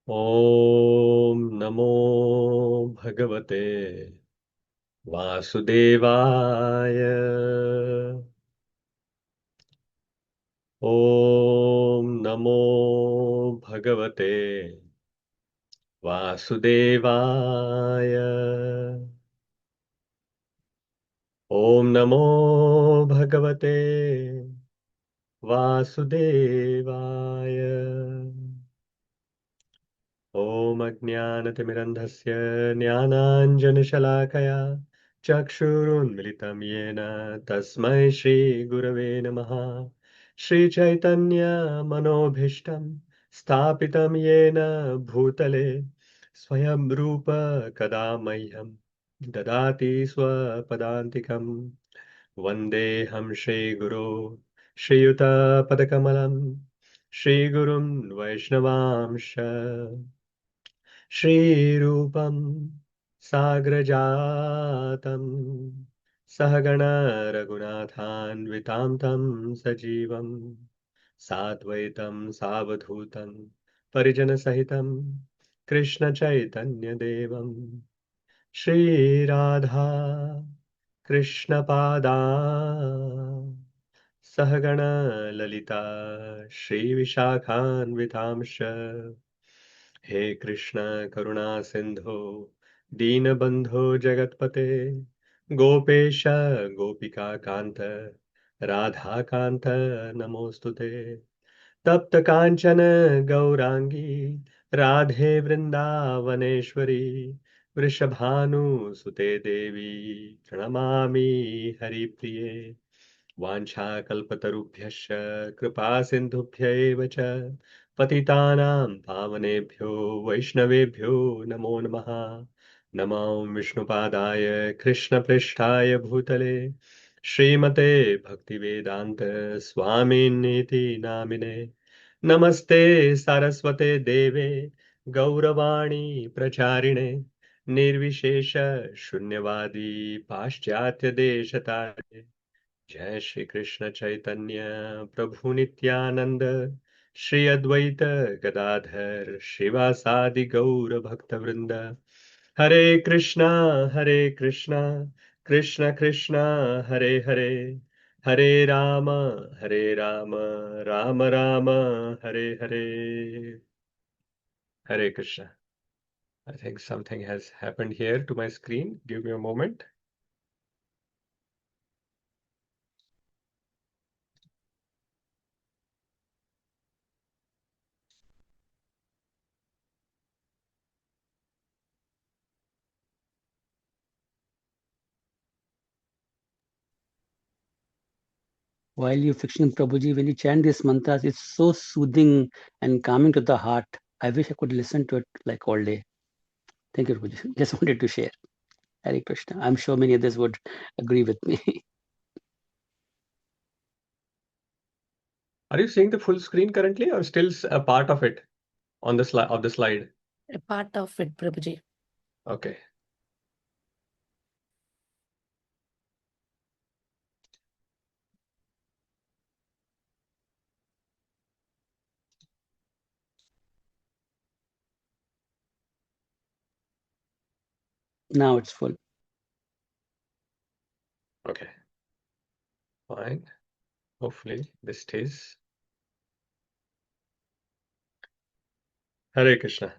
ॐ नमो भगवते वासुदेवाय। ॐ नमो भगवते वासुदेवाय। ॐ नमो भगवते वासुदेवाय। ॐ अज्ञानतिमिरन्धस्य ज्ञानाञ्जनशलाकया चक्षुरुन्मिलितं येन तस्मै श्रीगुरवे नमः। श्रीचैतन्यमनोभीष्टं स्थापितं येन भूतले स्वयं रूप कदा मह्यं ददाति स्वपदान्तिकम्। वन्देऽहं श्रीगुरो श्रीयुतपदकमलं श्रीगुरुं वैष्णवांश श्रीरूपं साग्रजातं सहगण रघुनाथान्वितां तं सजीवं साद्वैतं सावधूतं परिजनसहितं कृष्णचैतन्यदेवं श्रीराधा कृष्णपादा सहगण ललिता श्रीविशाखान्वितांश। हे कृष्ण करुणा सिंधो दीनबंधो जगतपते गोपेश गोपिका कांत राधा कांत नमोस्तुते। तप्त कांचन गौरांगी राधे वृंदावनेश्वरी वृषभानुसुते देवी प्रणमामि हरिप्रिये। वाञ्छाकल्पतरुभ्यश्च कृपा सिन्धुभ्य एव च पतितानां पावनेभ्यो वैष्णवेभ्यो नमो नमः। नमो विष्णुपादाय कृष्णपृष्ठाय भूतले श्रीमते भक्तिवेदान्त स्वामिन्नीति नामिने। नमस्ते सारस्वते देवे गौरवाणी प्रचारिणे निर्विशेष शून्यवादी पाश्चात्य देशतारिणे। जय श्री कृष्ण चैतन्य प्रभु नित्यानंद श्री अद्वैत गदाधर श्रीवासादि गौर भक्त वृंद। हरे Krishna Krishna Krishna Hare Hare Hare Ram Ram Ram Hare Hare. Hare Krishna. I think something has happened here to my screen. Give me a moment. While you're fixing Prabhuji, when you chant these mantras, it's so soothing and calming to the heart. I wish I could listen to it like all day. Thank you, Prabhuji. Just wanted to share. Hare Krishna. I'm sure many others would agree with me. Are you seeing the full screen currently, or still a part of it on the slide? A part of it, Prabhuji. Okay. Now it's full. Okay. Fine. Hopefully this stays. Hare Krishna.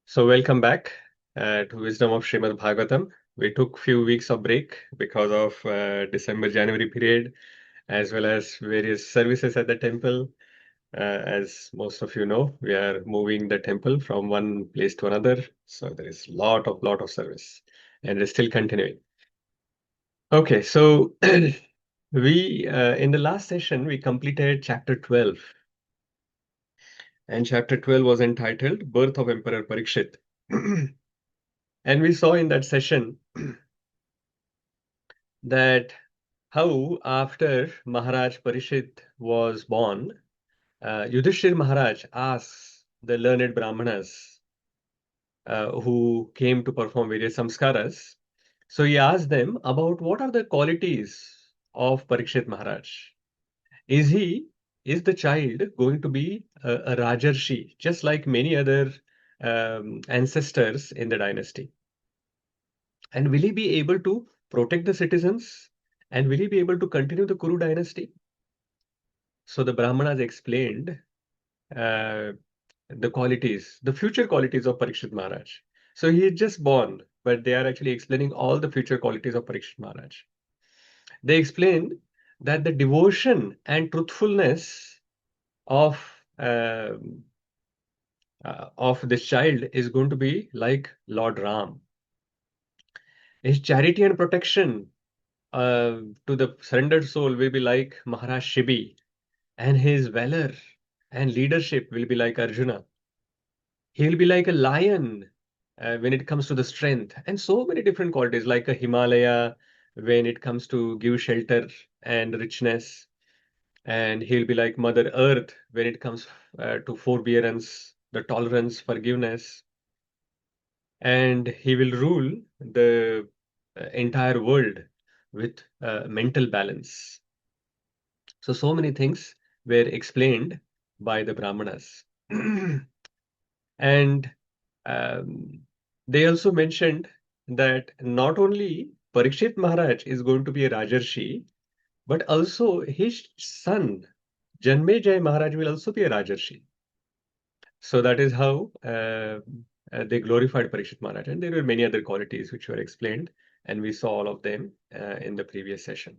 So welcome back to Wisdom of Srimad Bhagavatam. We took few weeks of break because of December-January period, as well as various services at the temple. As most of you know, we are moving the temple from one place to another. So there is lot of service, and it's still continuing. Okay, so we in the last session we completed chapter 12, and chapter 12 was entitled Birth of Emperor Parikshit. And we saw in that session that how after Maharaj Parikshit was born, Yudhishthir Maharaj asks the learned Brahmanas who came to perform various samskaras. So he asked them about what are the qualities of Parikshit Maharaj. Is he is the child going to be a Rajarshi, just like many other ancestors in the dynasty? And will he be able to protect the citizens? And will he be able to continue the Kuru dynasty? So the Brahmanas explained uh, the qualities, the future qualities of Parikshit Maharaj. So he is just born, but they are actually explaining all the future qualities of Parikshit Maharaj. They explain that the devotion and truthfulness of this child is going to be like Lord Ram. His charity and protection to the surrendered soul will be like Maharaj Shibi, and his valor and leadership will be like Arjuna. He will be like a lion when it comes to the strength, and so many different qualities, like a Himalaya when it comes to give shelter and richness. And he'll be like Mother Earth when it comes to forbearance, the tolerance, forgiveness. And he will rule the entire world with mental balance. So many things were explained by the Brahmanas. And they also mentioned that not only Parikshit Maharaj is going to be a Rajarshi, but also his son, Janmejay Maharaj, will also be a Rajarshi. So that is how they glorified Parikshit Maharaj. And there were many other qualities which were explained, and we saw all of them in the previous session.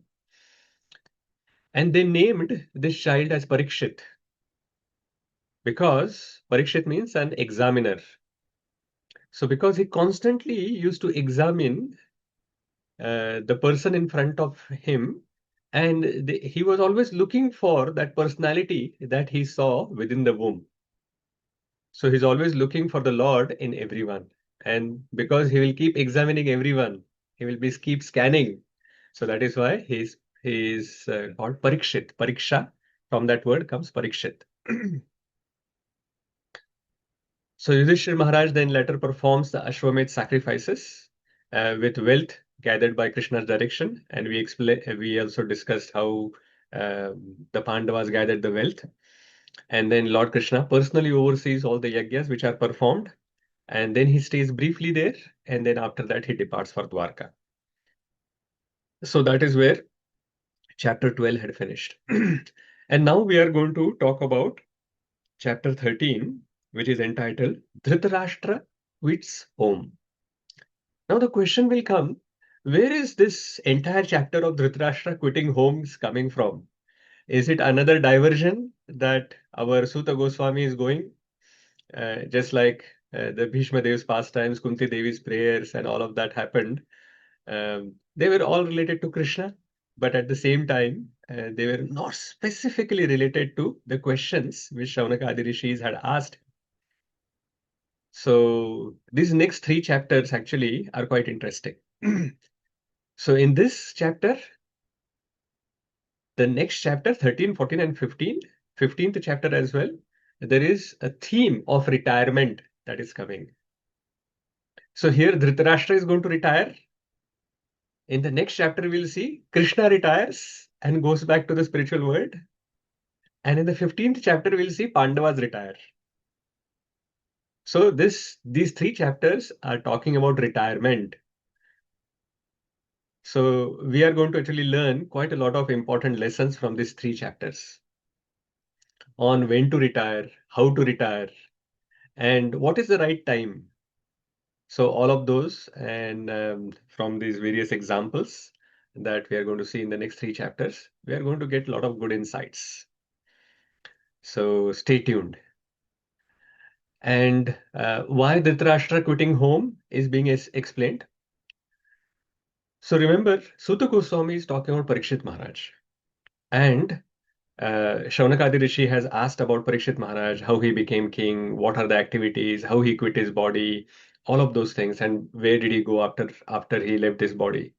And they named this child as Parikshit because Parikshit means an examiner. So because he constantly used to examine the person in front of him, and he was always looking for that personality that he saw within the womb. So he's always looking for the Lord in everyone. And because he will keep examining everyone, he will be keep scanning. So that is why he's called Parikshit. Pariksha, from that word comes Parikshit. So Yudhishthir Maharaj then later performs the Ashwamedh sacrifices with wealth gathered by Krishna's direction, and we also discussed how the Pandavas gathered the wealth, and then Lord Krishna personally oversees all the yajnas which are performed, and then he stays briefly there, and then after that he departs for Dwarka. So that is where chapter 12 had finished. And now we are going to talk about chapter 13, which is entitled Dhritarashtra Quits Home. Now the question will come, where is this entire chapter of Dhritarashtra quitting homes coming from? Is it another diversion that our Suta Goswami is going? Just like the Bhishma Dev's pastimes, Kunti Devi's prayers, and all of that happened. They were all related to Krishna, but at the same time, they were not specifically related to the questions which Shaunaka Rishis had asked. So these next three chapters actually are quite interesting. So in this chapter, the next chapter, 13, 14, and 15, 15th chapter as well, there is a theme of retirement that is coming. So here Dhritarashtra is going to retire. In the next chapter, we'll see Krishna retires and goes back to the spiritual world. And in the 15th chapter, we'll see Pandavas retire. So these three chapters are talking about retirement. So we are going to actually learn quite a lot of important lessons from these three chapters on when to retire, how to retire, and what is the right time. So all of those, and from these various examples that we are going to see in the next three chapters, we are going to get a lot of good insights. So stay tuned. And why Dhritarashtra quitting home is being explained. So remember, Suta Goswami is talking about Parikshit Maharaj. And Shaunakadi Rishi has asked about Parikshit Maharaj, how he became king, what are the activities, how he quit his body, all of those things, and where did he go after he left his body.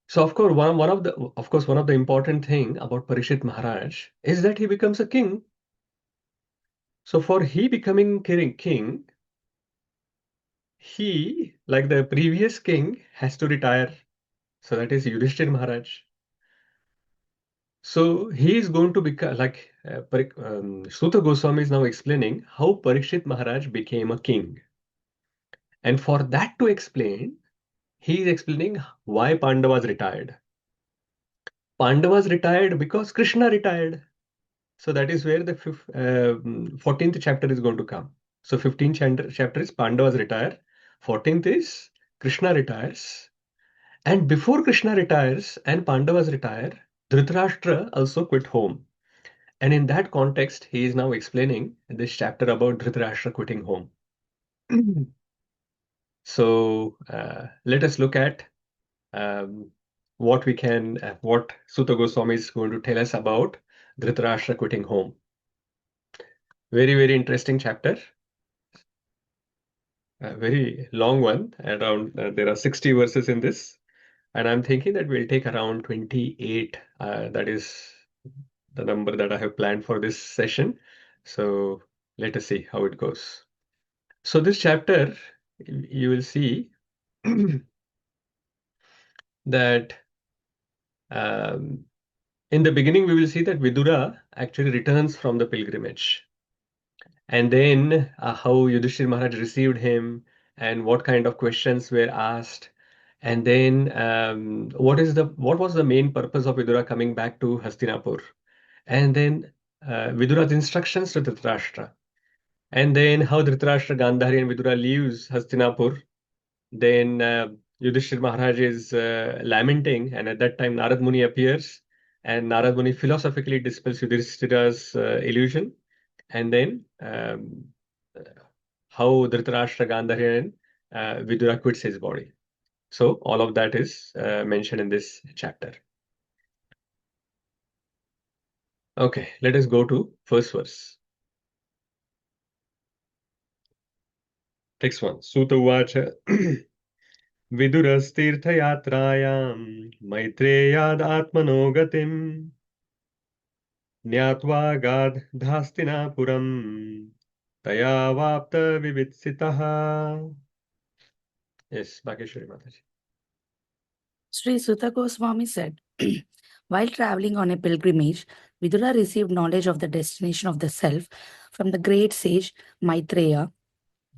So of course, one of the important thing about Parikshit Maharaj is that he becomes a king. So for he becoming king, he, like the previous king, has to retire. So that is Yudhishthir Maharaj. So he is going to become like Suta Goswami is now explaining how Parikshit Maharaj became a king. And for that to explain, he is explaining why Pandavas retired. Pandavas retired because Krishna retired. So that is where the 14th chapter is going to come. So 15th chapter is Pandavas retire. 14th is Krishna retires. And before Krishna retires and Pandavas retire, Dhritarashtra also quit home. And in that context, he is now explaining this chapter about Dhritarashtra quitting home. So let us look at what Suta Goswami is going to tell us about Dhritarashtra quitting home. Very, very interesting chapter. A very long one. Around there are 60 verses in this, and I'm thinking that we'll take around 28. That is the number that I have planned for this session. So let us see how it goes. So this chapter, you will see that in the beginning we will see that Vidura actually returns from the pilgrimage. And then how Yudhishthir Maharaj received him and what kind of questions were asked. And then what was the main purpose of Vidura coming back to Hastinapur? And then Vidura's instructions to Dhritarashtra. And then how Dhritarashtra, Gandhari and Vidura leaves Hastinapur. Then Yudhishthir Maharaj is lamenting, and at that time Narad Muni appears, and Narad Muni philosophically dispels Yudhishthira's illusion. And then how Dhritarashtra, Gandhari, and Vidura quits his body. So all of that is mentioned in this chapter. Okay, let us go to first verse. Next one. Suta Uvacha Vidurastirthayatrayam Maitreyad Atmano Gatim Nyatva Gadhastinapuram Taya Vapta Vivitsitaha. Yes, Bhageshwari Mataji. Sri Suta Goswami said, while traveling on a pilgrimage, Vidura received knowledge of the destination of the self from the great sage Maitreya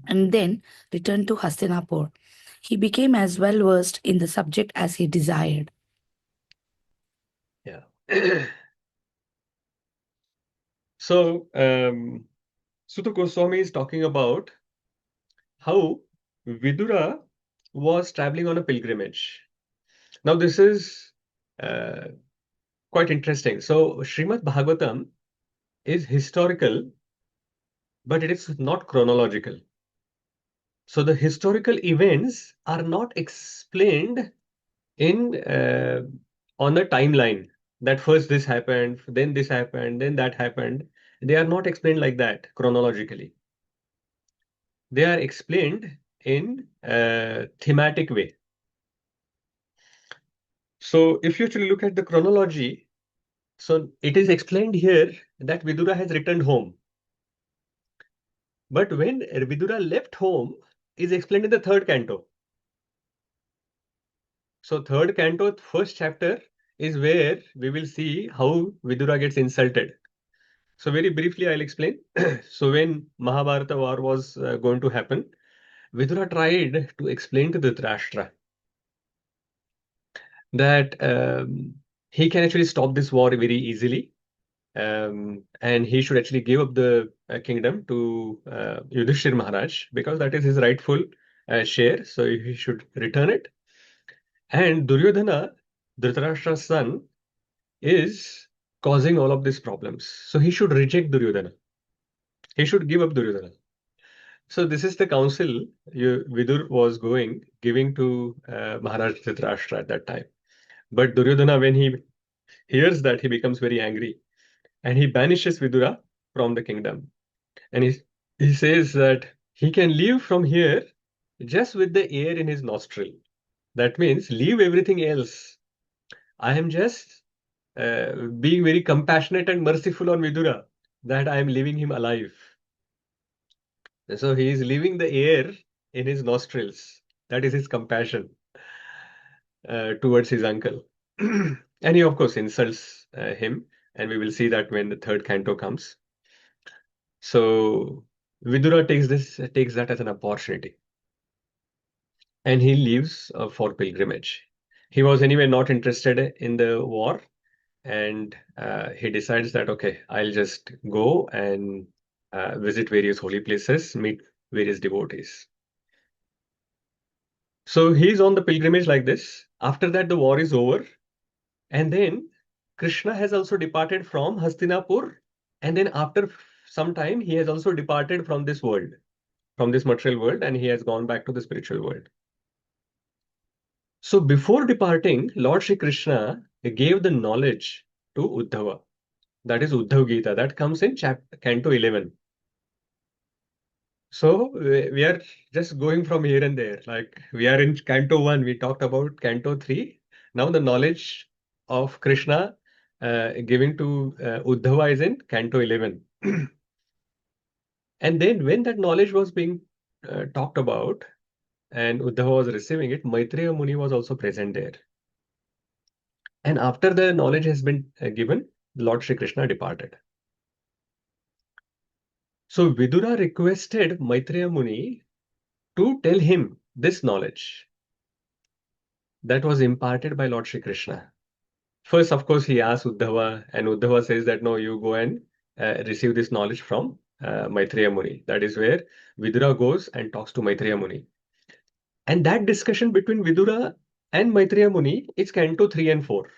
and then returned to Hastinapur. He became as well versed in the subject as he desired. Yeah. So, Suta Goswami is talking about how Vidura was traveling on a pilgrimage. Now, this is quite interesting. So, Srimad Bhagavatam is historical, but it is not chronological. So, the historical events are not explained in on a timeline that first this happened, then this happened, then that happened. They are not explained like that chronologically. They are explained in a thematic way. So if you actually look at the chronology, so it is explained here that Vidura has returned home. But when Vidura left home is explained in the third canto. So third canto, first chapter is where we will see how Vidura gets insulted. So very briefly, I'll explain. So when Mahabharata war was going to happen, Vidura tried to explain to Dhritarashtra that he can actually stop this war very easily, and he should actually give up the kingdom to Yudhishthir Maharaj because that is his rightful share. So he should return it. And Duryodhana, Dhritarashtra's son, is causing all of these problems. So he should reject Duryodhana. He should give up Duryodhana. So this is the counsel Vidur was giving to Maharaj Dhritarashtra at that time. But Duryodhana, when he hears that, he becomes very angry and he banishes Vidura from the kingdom. And he says that he can leave from here just with the air in his nostril. That means leave everything else. I am just being very compassionate and merciful on Vidura that I am leaving him alive. So he is leaving the air in his nostrils. That is his compassion towards his uncle. And he, of course, insults him and we will see that when the third canto comes. So Vidura takes that as an opportunity, and he leaves for pilgrimage. He was anyway not interested in the war, and he decides that, okay, I'll just go and visit various holy places, meet various devotees. So he's on the pilgrimage like this. After that, the war is over, and then Krishna has also departed from Hastinapur, and then after some time, he has also departed from this world, from this material world, and he has gone back to the spiritual world. So before departing, Lord Shri Krishna gave the knowledge to Uddhava. That is Uddhav Gita. That comes in Canto 11. So we are just going from here and there. Like we are in Canto 1, we talked about Canto 3. Now the knowledge of Krishna giving to Uddhava is in Canto 11. And then when that knowledge was being talked about and Uddhava was receiving it, Maitreya Muni was also present there. And after the knowledge has been given, Lord Shri Krishna departed. So Vidura requested Maitreya Muni to tell him this knowledge that was imparted by Lord Shri Krishna. First, of course, he asked Uddhava, and Uddhava says that no, you go and receive this knowledge from Maitreya Muni. That is where Vidura goes and talks to Maitreya Muni. And that discussion between Vidura and Maitreya Muni is Canto 3 and 4.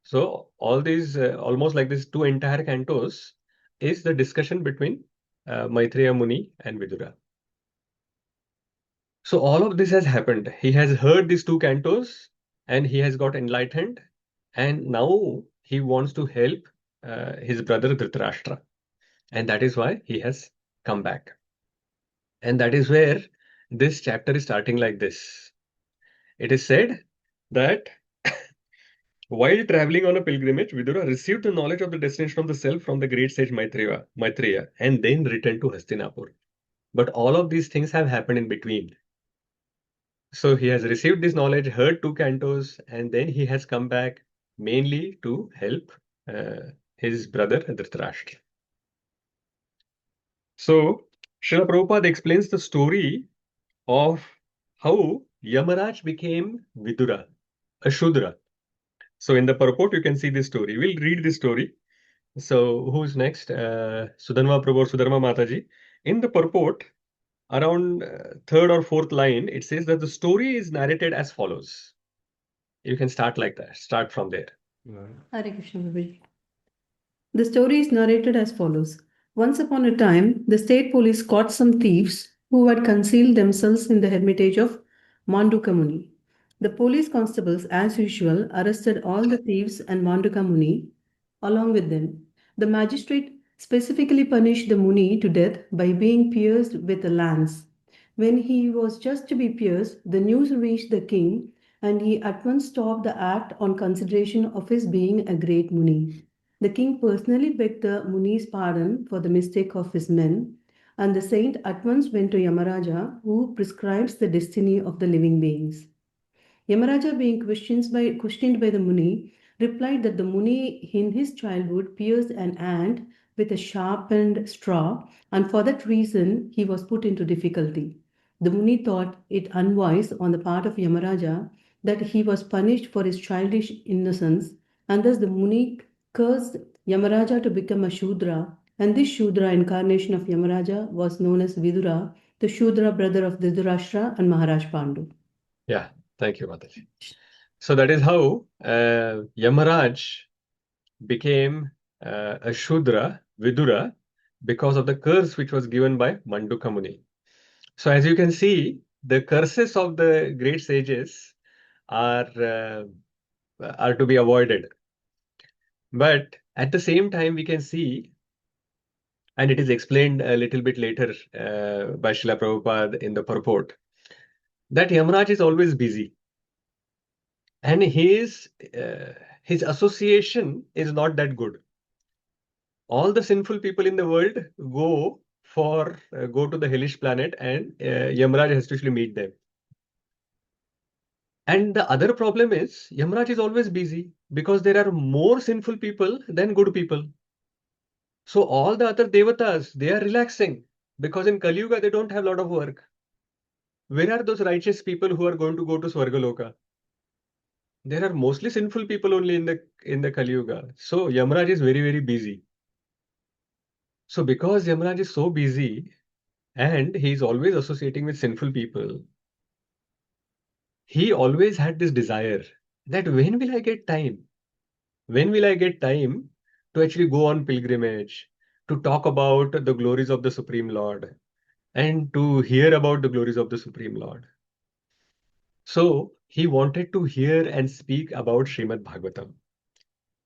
So all these, almost like these two entire cantos, is the discussion between Maitreya Muni and Vidura. So all of this has happened. He has heard these two cantos and he has got enlightened, and now he wants to help his brother Dhritarashtra, and that is why he has come back. And that is where this chapter is starting like this. It is said that while traveling on a pilgrimage, Vidura received the knowledge of the destination of the self from the great sage Maitreya, and then returned to Hastinapur. But all of these things have happened in between. So he has received this knowledge, heard two cantos, and then he has come back mainly to help his brother Dhritarashtra. So Srila Prabhupada explains the story of how Yamaraj became Vidura, a Shudra. So in the purport, you can see this story. We'll read this story. So who's next? Sudhanva Prabhu or Sudharma Mataji. In the purport, around third or fourth line, it says that the story is narrated as follows. You can start like that. Start from there. Hare Krishna, Prabhuji. The story is narrated as follows. Once upon a time, the state police caught some thieves who had concealed themselves in the hermitage of Manduka Muni. The police constables, as usual, arrested all the thieves and Manduka Muni along with them. The magistrate specifically punished the Muni to death by being pierced with a lance. When he was just to be pierced, the news reached the king, and he at once stopped the act on consideration of his being a great Muni. The king personally begged the Muni's pardon for the mistake of his men, and the saint at once went to Yamaraja, who prescribes the destiny of the living beings. Yamaraja, being questioned by the Muni, replied that the Muni in his childhood pierced an ant with a sharpened straw, and for that reason he was put into difficulty. The Muni thought it unwise on the part of Yamaraja that he was punished for his childish innocence, and thus the Muni cursed Yamaraja to become a Shudra, and this Shudra incarnation of Yamaraja was known as Vidura, the Shudra brother of Dhritarashtra and Maharaj Pandu. Yeah, thank you, Mataji. So that is how Yamaraj became a Shudra, Vidura, because of the curse which was given by Manduka Muni. So as you can see, the curses of the great sages are to be avoided. But at the same time, we can see, and it is explained a little bit later by Srila Prabhupada in the purport, that Yamaraj is always busy. And his association is not that good. All the sinful people in the world go to the hellish planet, and Yamaraj has to actually meet them. And the other problem is Yamaraj is always busy because there are more sinful people than good people. So all the other devatas, they are relaxing because in Kali Yuga they don't have a lot of work. Where are those righteous people who are going to go to Swargaloka? There are mostly sinful people only in the Kali Yuga. So Yamaraj is very, very busy. So because Yamaraj is so busy and he is always associating with sinful people, he always had this desire that when will I get time? When will I get time to actually go on pilgrimage, to talk about the glories of the Supreme Lord, and to hear about the glories of the Supreme Lord? So he wanted to hear and speak about Srimad Bhagavatam.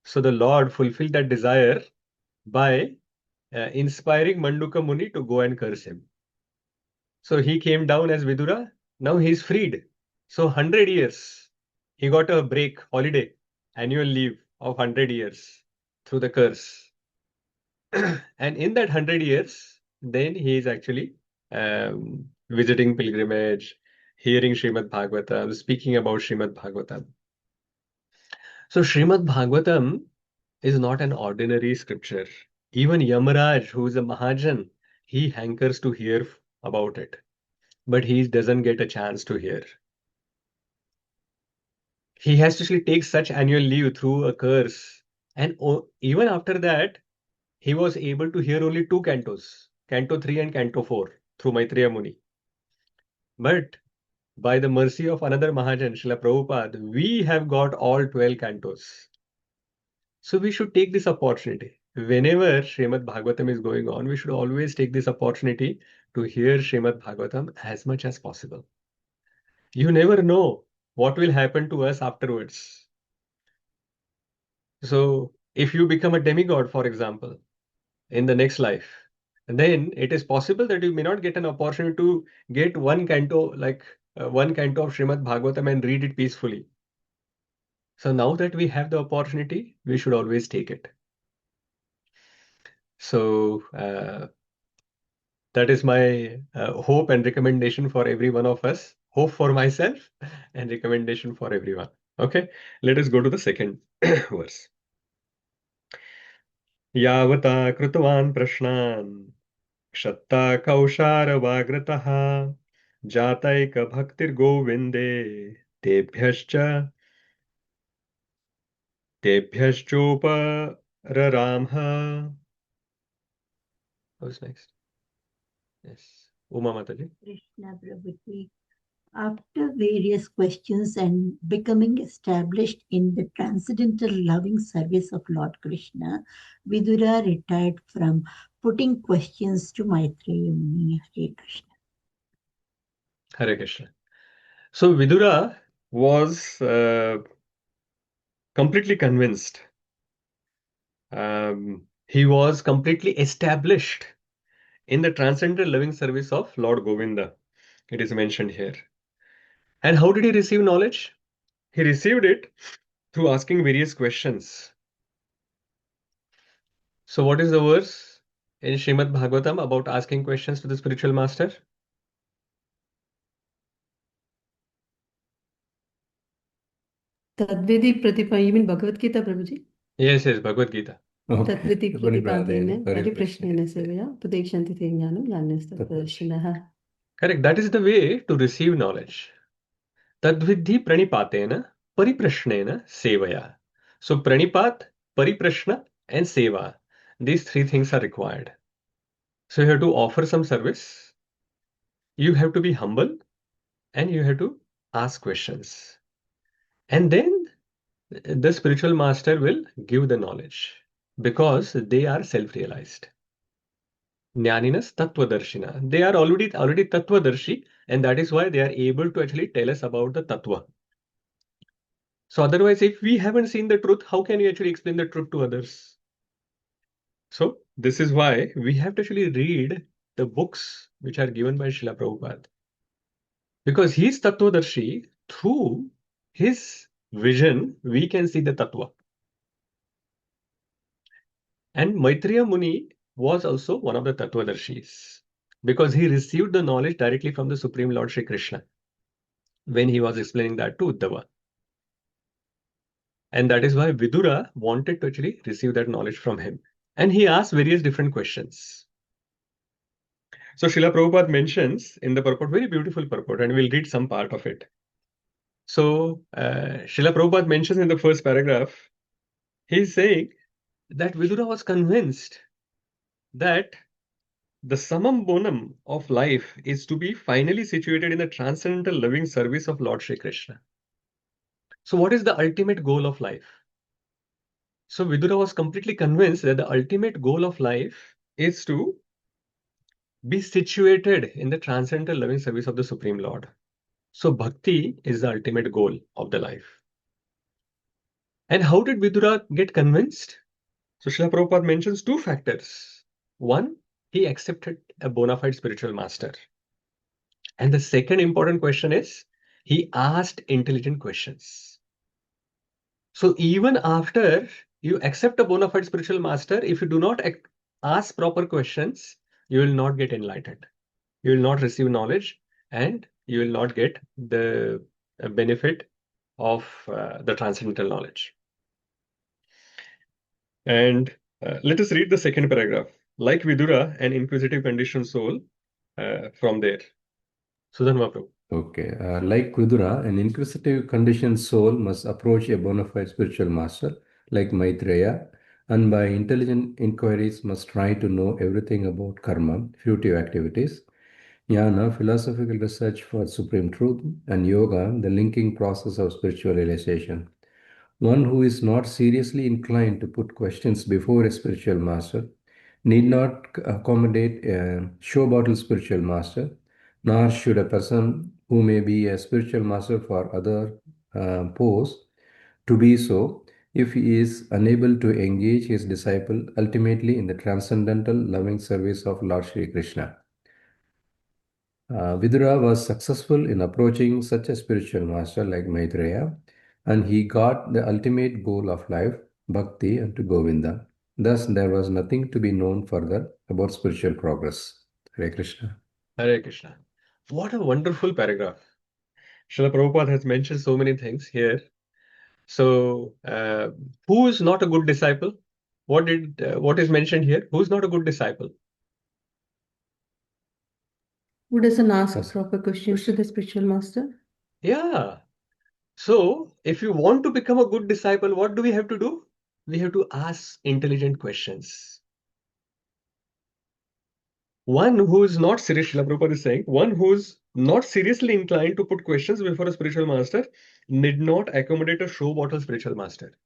So the Lord fulfilled that desire by inspiring Manduka Muni to go and curse him. So he came down as Vidura. Now he's freed. So 100 years. He got a break, holiday, annual leave of 100 years through the curse. And in that 100 years, then he is actually visiting pilgrimage, hearing Srimad Bhagavatam, speaking about Srimad Bhagavatam. So Srimad Bhagavatam is not an ordinary scripture. Even Yamaraj, who is a Mahajan, he hankers to hear about it, but he doesn't get a chance to hear. He has to actually take such annual leave through a curse. And even after that, he was able to hear only two cantos, Canto 3 and Canto 4, through Maitreya Muni. But by the mercy of another Mahajan, Srila Prabhupada, we have got all 12 cantos. So we should take this opportunity. Whenever Srimad Bhagavatam is going on, we should always take this opportunity to hear Srimad Bhagavatam as much as possible. You never know what will happen to us afterwards. So if you become a demigod, for example, in the next life, then it is possible that you may not get an opportunity to get one canto, like one canto of Srimad Bhagavatam and read it peacefully. So now that we have the opportunity, we should always take it. So that is my hope and recommendation for every one of us. Hope for myself and recommendation for everyone. Okay, let us go to the second verse. यावता कृतवान् प्रश्नान् क्षत्ता कौशारवाग्रतः जातैकभक्तिर्गोविन्दे तेभ्यश्चोपररामः. Who's next? Yes, Uma Mataji. Krishna Prabhuji, after various questions and becoming established in the transcendental loving service of Lord Krishna, Vidura retired from putting questions to Maitreya Muni. Hare Krishna. Hare Krishna. So Vidura was completely convinced. He was completely established in the transcendental loving service of Lord Govinda. It is mentioned here. And how did he receive knowledge? He received it through asking various questions. So what is the verse in Srimad Bhagavatam about asking questions to the spiritual master? Tadvidi Pratipa, you mean Bhagavad Gita, Prabhuji? Yes, Bhagavad Gita. Tadvidi Pratipadena, Pariprashnena Krishna. Sevaya, Pradekshanti Jnanam, Jnanastadvarshinaha. Correct. That is the way to receive knowledge. Tadvidhi pranipatena pariprashnena sevaya. So pranipat, pariprashna, and seva. These three things are required. So you have to offer some service, you have to be humble, and you have to ask questions. And then the spiritual master will give the knowledge because they are self-realized. Jnaninas Tattvadarshina. They are already Tattvadarshi, and that is why they are able to actually tell us about the Tattva. So otherwise, if we haven't seen the truth, how can we actually explain the truth to others? So this is why we have to actually read the books which are given by Srila Prabhupada. Because he is Tattvadarshi, through his vision, we can see the Tattva. And Maitreya Muni was also one of the Tattvadarshis because he received the knowledge directly from the Supreme Lord Shri Krishna. when he was explaining that to Uddhava. And that is why Vidura wanted to actually receive that knowledge from him. And he asked various different questions. So Srila Prabhupada mentions in the purport, very beautiful purport, and we'll read some part of it. So Srila Prabhupada mentions in the first paragraph, he's saying that Vidura was convinced that the summum bonum of life is to be finally situated in the transcendental loving service of Lord Shri Krishna. So what is the ultimate goal of life? So Vidura was completely convinced that the ultimate goal of life is to be situated in the transcendental loving service of the Supreme Lord. So bhakti is the ultimate goal of the life. And how did Vidura get convinced? So Srila Prabhupada mentions two factors. One, he accepted a bona fide spiritual master. And the second important question is, he asked intelligent questions. So even after you accept a bona fide spiritual master, if you do not ask proper questions, you will not get enlightened. You will not receive knowledge, and you will not get the benefit of the transcendental knowledge. And let us read the second paragraph. Like Vidura, an inquisitive conditioned soul, from there. Sudan Mahaprabhu. Okay, like Vidura, an inquisitive conditioned soul must approach a bona fide spiritual master like Maitreya, and by intelligent inquiries must try to know everything about karma, fruitive activities, jnana, philosophical research for supreme truth, and yoga, the linking process of spiritual realization. One who is not seriously inclined to put questions before a spiritual master need not accommodate a show bottle spiritual master, nor should a person who may be a spiritual master for other pose to be so if he is unable to engage his disciple ultimately in the transcendental loving service of Lord Shri Krishna. Vidura was successful in approaching such a spiritual master like Maitreya, and he got the ultimate goal of life, bhakti, unto Govinda. Thus, there was nothing to be known further about spiritual progress. Hare Krishna. Hare Krishna. What a wonderful paragraph. Srila Prabhupada has mentioned so many things here. So, who is not a good disciple? What is mentioned here? Who is not a good disciple? Who doesn't ask Yes. proper questions to the spiritual master? Yeah. So, if you want to become a good disciple, what do we have to do? We have to ask intelligent questions. One who is not serious, Srila Prabhupada is saying, one who is not seriously inclined to put questions before a spiritual master need not accommodate a show bottle spiritual master.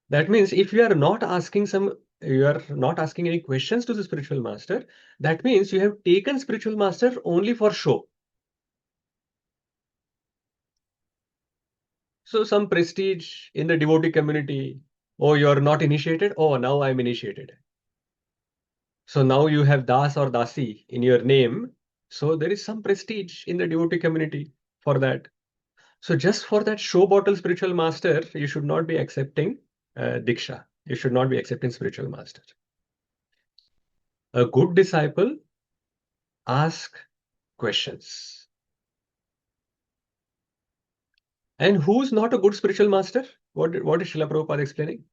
That means if you are not asking any questions to the spiritual master, that means you have taken spiritual master only for show. So some prestige in the devotee community. Oh, you're not initiated. Oh, now I'm initiated. So now you have Das or Dasi in your name. So there is some prestige in the devotee community for that. So just for that show bottle spiritual master, you should not be accepting Diksha. You should not be accepting spiritual master. A good disciple asks questions. And who's not a good spiritual master? What is Srila Prabhupada explaining?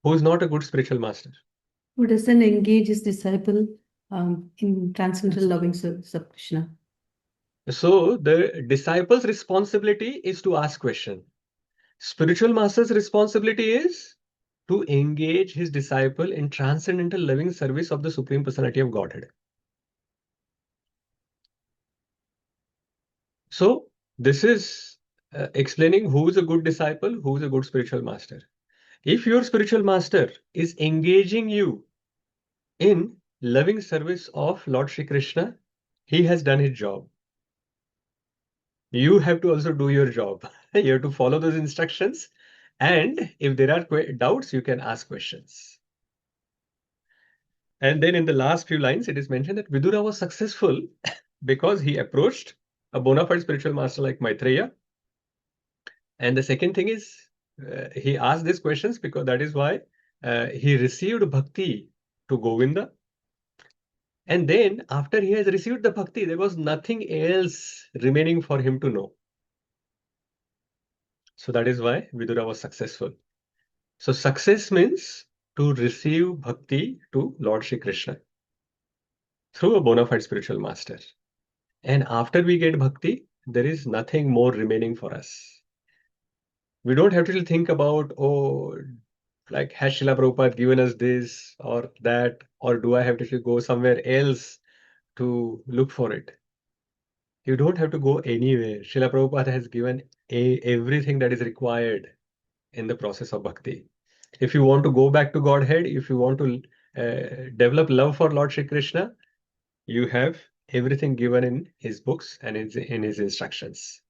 Who's not a good spiritual master? Who doesn't engage his disciple in transcendental loving service of Krishna? So the disciple's responsibility is to ask question. Spiritual master's responsibility is to engage his disciple in transcendental loving service of the Supreme Personality of Godhead. So this is explaining who is a good disciple, who is a good spiritual master. If your spiritual master is engaging you in loving service of Lord Shri Krishna, he has done his job. You have to also do your job. You have to follow those instructions. And if there are doubts, you can ask questions. And then in the last few lines, it is mentioned that Vidura was successful because he approached a bona fide spiritual master like Maitreya. And the second thing is, he asked these questions because that is why he received bhakti to Govinda. And then after he has received the bhakti, there was nothing else remaining for him to know. So that is why Vidura was successful. So success means to receive bhakti to Lord Shri Krishna through a bona fide spiritual master. And after we get bhakti, there is nothing more remaining for us. We don't have to think about, oh, like has Srila Prabhupada given us this or that, or do I have to go somewhere else to look for it? You don't have to go anywhere. Srila Prabhupada has given everything that is required in the process of bhakti. If you want to go back to Godhead, if you want to develop love for Lord Shri Krishna, you have everything given in his books and in his instructions.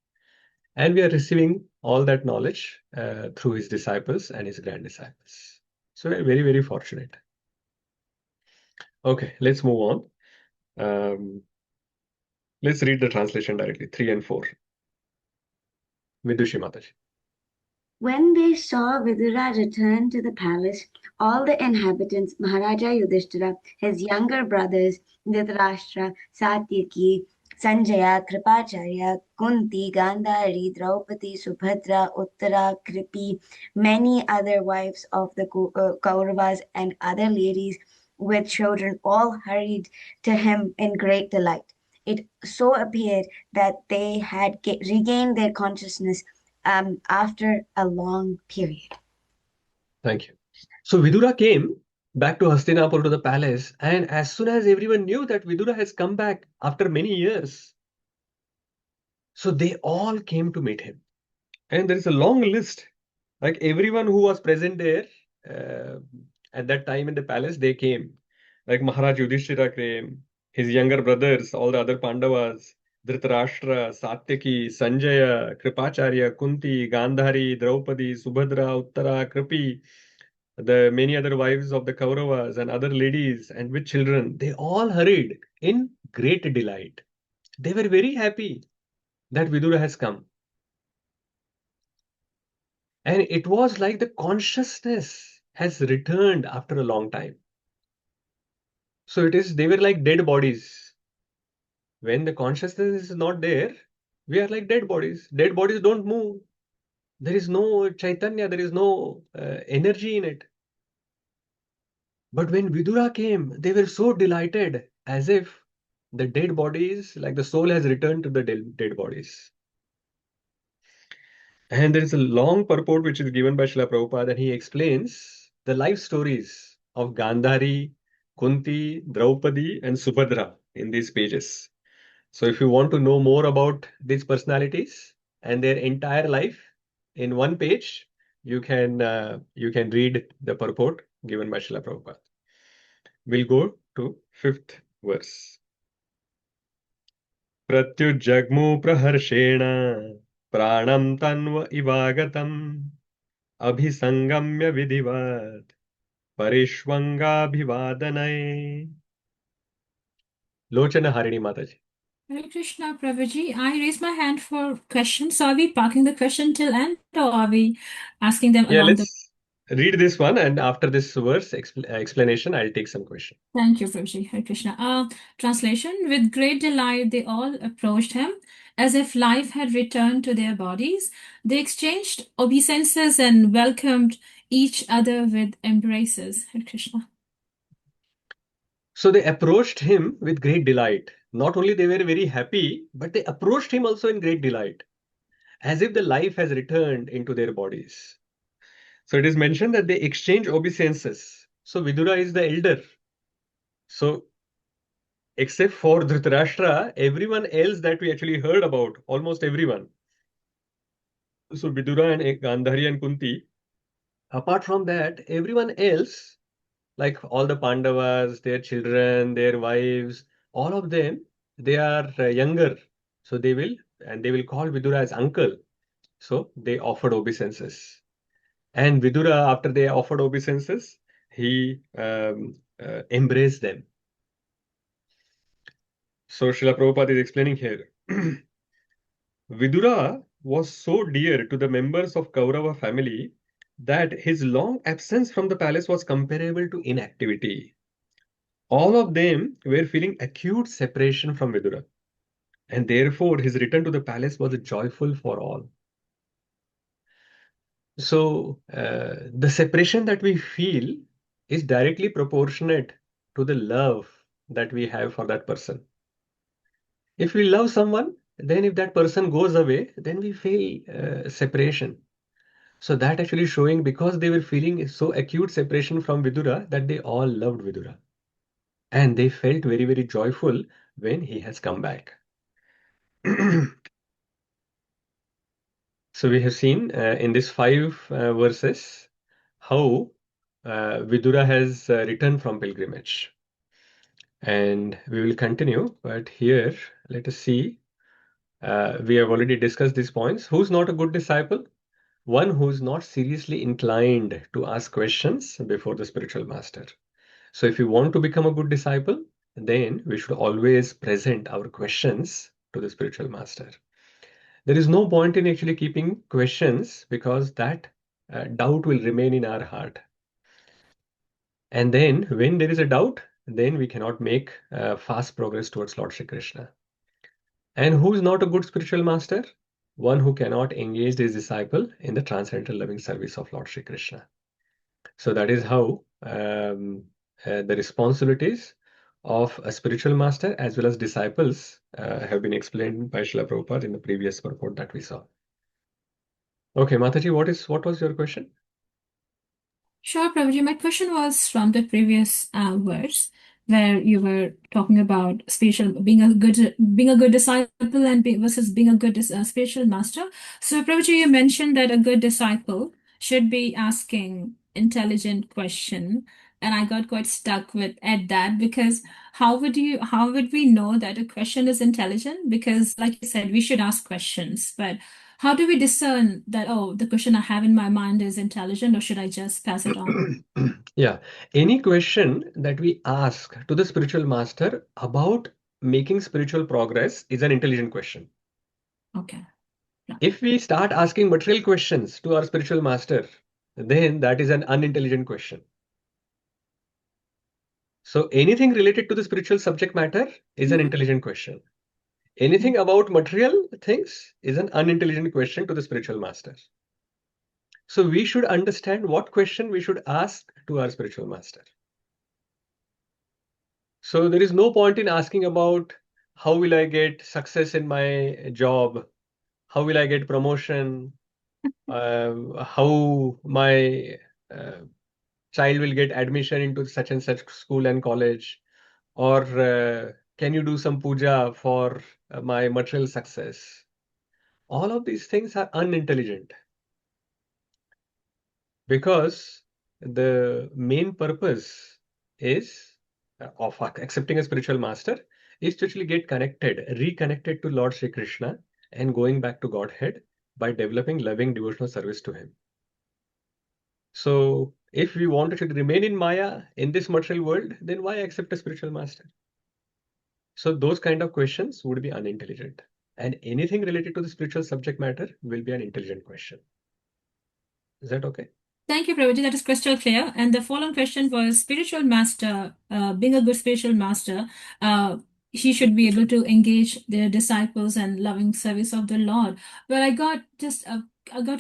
And we are receiving all that knowledge through his disciples and his grand disciples. So we're very, very fortunate. Okay, let's move on. Let's read the translation directly, 3 and 4. Vidushi Mataji. When they saw Vidura return to the palace, all the inhabitants, Maharaja Yudhishthira, his younger brothers, Dhritarashtra, Satyaki, Sanjaya, Kripacharya, Kunti, Gandhari, Draupadi, Subhadra, Uttara, Kripi, many other wives of the Kauravas and other ladies with children all hurried to him in great delight. It so appeared that they had regained their consciousness after a long period. Thank you. So Vidura came back to Hastinapur to the palace, and as soon as everyone knew that Vidura has come back after many years, so they all came to meet him. And there is a long list, like everyone who was present there at that time in the palace, they came. Like Maharaj Yudhishthira came, his younger brothers, all the other Pandavas, Dhritarashtra, Satyaki, Sanjaya, Kripacharya, Kunti, Gandhari, Draupadi, Subhadra, Uttara, Kripi, the many other wives of the Kauravas and other ladies and with children, they all hurried in great delight. They were very happy that Vidura has come. And it was like the consciousness has returned after a long time. So they were like dead bodies. When the consciousness is not there, we are like dead bodies. Dead bodies don't move. There is no Chaitanya, there is no energy in it. But when Vidura came, they were so delighted as if the dead bodies, like the soul has returned to the dead bodies. And there is a long purport which is given by Srila Prabhupada, and he explains the life stories of Gandhari, Kunti, Draupadi, and Subhadra in these pages. So if you want to know more about these personalities and their entire life in one page, you can read the purport given by Srila Prabhupada. We'll go to 5th verse. Pratyujagmu praharshena pranam tanva ivagatam abhisangamya vidivat parishwangabhivadanaye. Lochana Harini Mataji. Hare Krishna, Prabhuji. I raised my hand for questions. So are we parking the question till end or are we asking them Yeah, along the let's read this one, and after this verse explanation, I'll take some question. Thank you, Prabhuji. Hare Krishna. Translation. With great delight, they all approached him as if life had returned to their bodies. They exchanged obeisances and welcomed each other with embraces. Hare Krishna. So they approached him with great delight. Not only they were very happy, but they approached him also in great delight, as if the life has returned into their bodies. So it is mentioned that they exchange obeisances. So Vidura is the elder. So except for Dhritarashtra, everyone else that we actually heard about, almost everyone. So Vidura and Gandhari and Kunti, apart from that, everyone else, like all the Pandavas, their children, their wives, all of them, they are younger. So they will call Vidura as uncle. So they offered obeisances. And Vidura, after they offered obeisances, he embraced them. So Srila Prabhupada is explaining here. Vidura was so dear to the members of Kaurava family that his long absence from the palace was comparable to inactivity. all of them were feeling acute separation from Vidura. And therefore, his return to the palace was joyful for all. So, the separation that we feel is directly proportionate to the love that we have for that person. If we love someone, then if that person goes away, then we feel separation. So that actually showing because they were feeling so acute separation from Vidura that they all loved Vidura. And they felt very, very joyful when he has come back. So we have seen in these 5 verses how Vidura has returned from pilgrimage. And we will continue, but here let us see. We have already discussed these points. Who's not a good disciple? One who's not seriously inclined to ask questions before the spiritual master. So if you want to become a good disciple, then we should always present our questions to the spiritual master. There is no point in actually keeping questions because that doubt will remain in our heart. And then when there is a doubt, then we cannot make fast progress towards Lord Shri Krishna. And who is not a good spiritual master? One who cannot engage his disciple in the transcendental loving service of Lord Shri Krishna. So that is how the responsibilities of a spiritual master as well as disciples have been explained by Srila Prabhupada in the previous purport that we saw. Okay, Mataji, what was your question? Sure, Prabhuji. My question was from the previous verse where you were talking about being a good disciple and versus being a good spiritual master. So, Prabhuji, you mentioned that a good disciple should be asking intelligent question, and I got quite stuck at that because how would we know that a question is intelligent? Because, like you said, we should ask questions, but how do we discern that, oh, the question I have in my mind is intelligent, or should I just pass it on? Yeah, any question that we ask to the spiritual master about making spiritual progress is an intelligent question. Okay. Yeah. If we start asking material questions to our spiritual master, then that is an unintelligent question. So anything related to the spiritual subject matter is an intelligent question. Anything about material things is an unintelligent question to the spiritual master. So we should understand what question we should ask to our spiritual master. So there is no point in asking about how will I get success in my job, how will I get promotion, how my child will get admission into such and such school and college, or can you do some puja for my material success? All of these things are unintelligent because the main purpose is of accepting a spiritual master is to actually get reconnected to Lord Shri Krishna and going back to Godhead by developing loving devotional service to him. So if we want to remain in Maya in this material world, then why accept a spiritual master? So those kind of questions would be unintelligent. And anything related to the spiritual subject matter will be an intelligent question. Is that okay? Thank you, Prabhuji. That is crystal clear. And the following question was spiritual master, being a good spiritual master, he should be able to engage their disciples and loving service of the Lord. But I got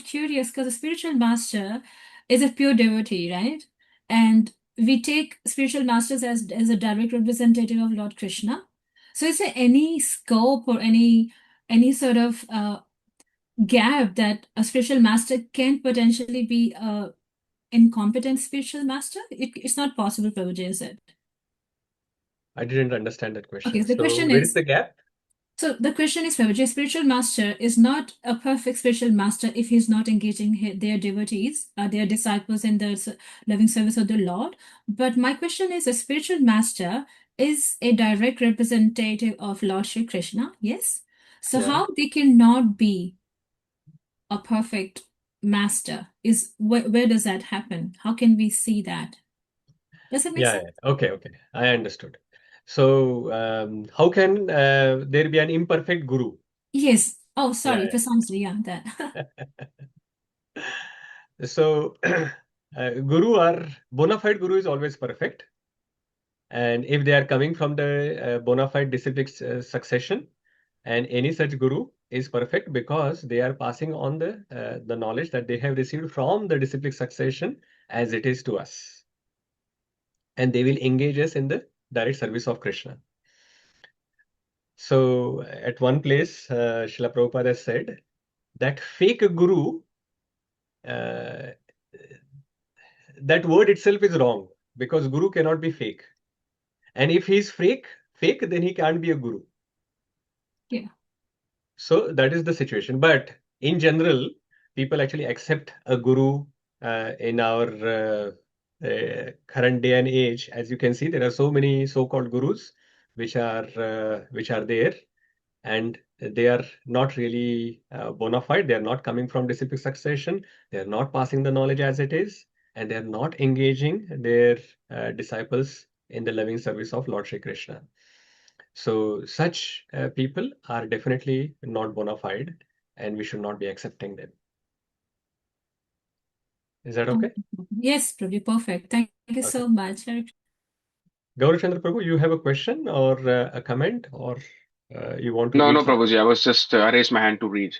curious because a spiritual master is a pure devotee, right? And we take spiritual masters as a direct representative of Lord Krishna. So is there any scope or any sort of gap that a spiritual master can potentially be a incompetent spiritual master? It's not possible, Prabhuji, is it? I didn't understand that Okay, question. the So question where is is, the gap? so the question is, Prabhuji, a spiritual master is not a perfect spiritual master if he's not engaging their devotees, their disciples in the loving service of the Lord. But my question is, a spiritual master is a direct representative of Lord Shri Krishna, yes? So Yeah. how they cannot be a perfect master is where does that happen? How can we see that? Does it make Yeah, sense? yeah. Okay. I understood. So how can there be an imperfect guru? Yes. Oh, sorry, Yeah, precisely. Yeah, that. yeah. So guru or bona fide guru is always perfect. And if they are coming from the bona fide disciplic succession, and any such guru is perfect because they are passing on the knowledge that they have received from the disciplic succession as it is to us. And they will engage us in the direct service of Krishna. So at one place, Srila Prabhupada has said that fake guru, that word itself is wrong because guru cannot be fake. And if he is fake, then he can't be a guru. Yeah. So that is the situation. But in general, people actually accept a guru in our current day and age. As you can see, there are so many so-called gurus which are there, and they are not really bona fide. They are not coming from disciplic succession. They are not passing the knowledge as it is, and they are not engaging their disciples in the loving service of Lord Shri Krishna. So such people are definitely not bona fide, and we should not be accepting them. Is that okay? Yes, Prabhu, perfect. Thank you Okay. so much. Gaurav Chandra Prabhu, you have a question or a comment, or you want to No, read no, something? Prabhuji. I was just I raised my hand to read.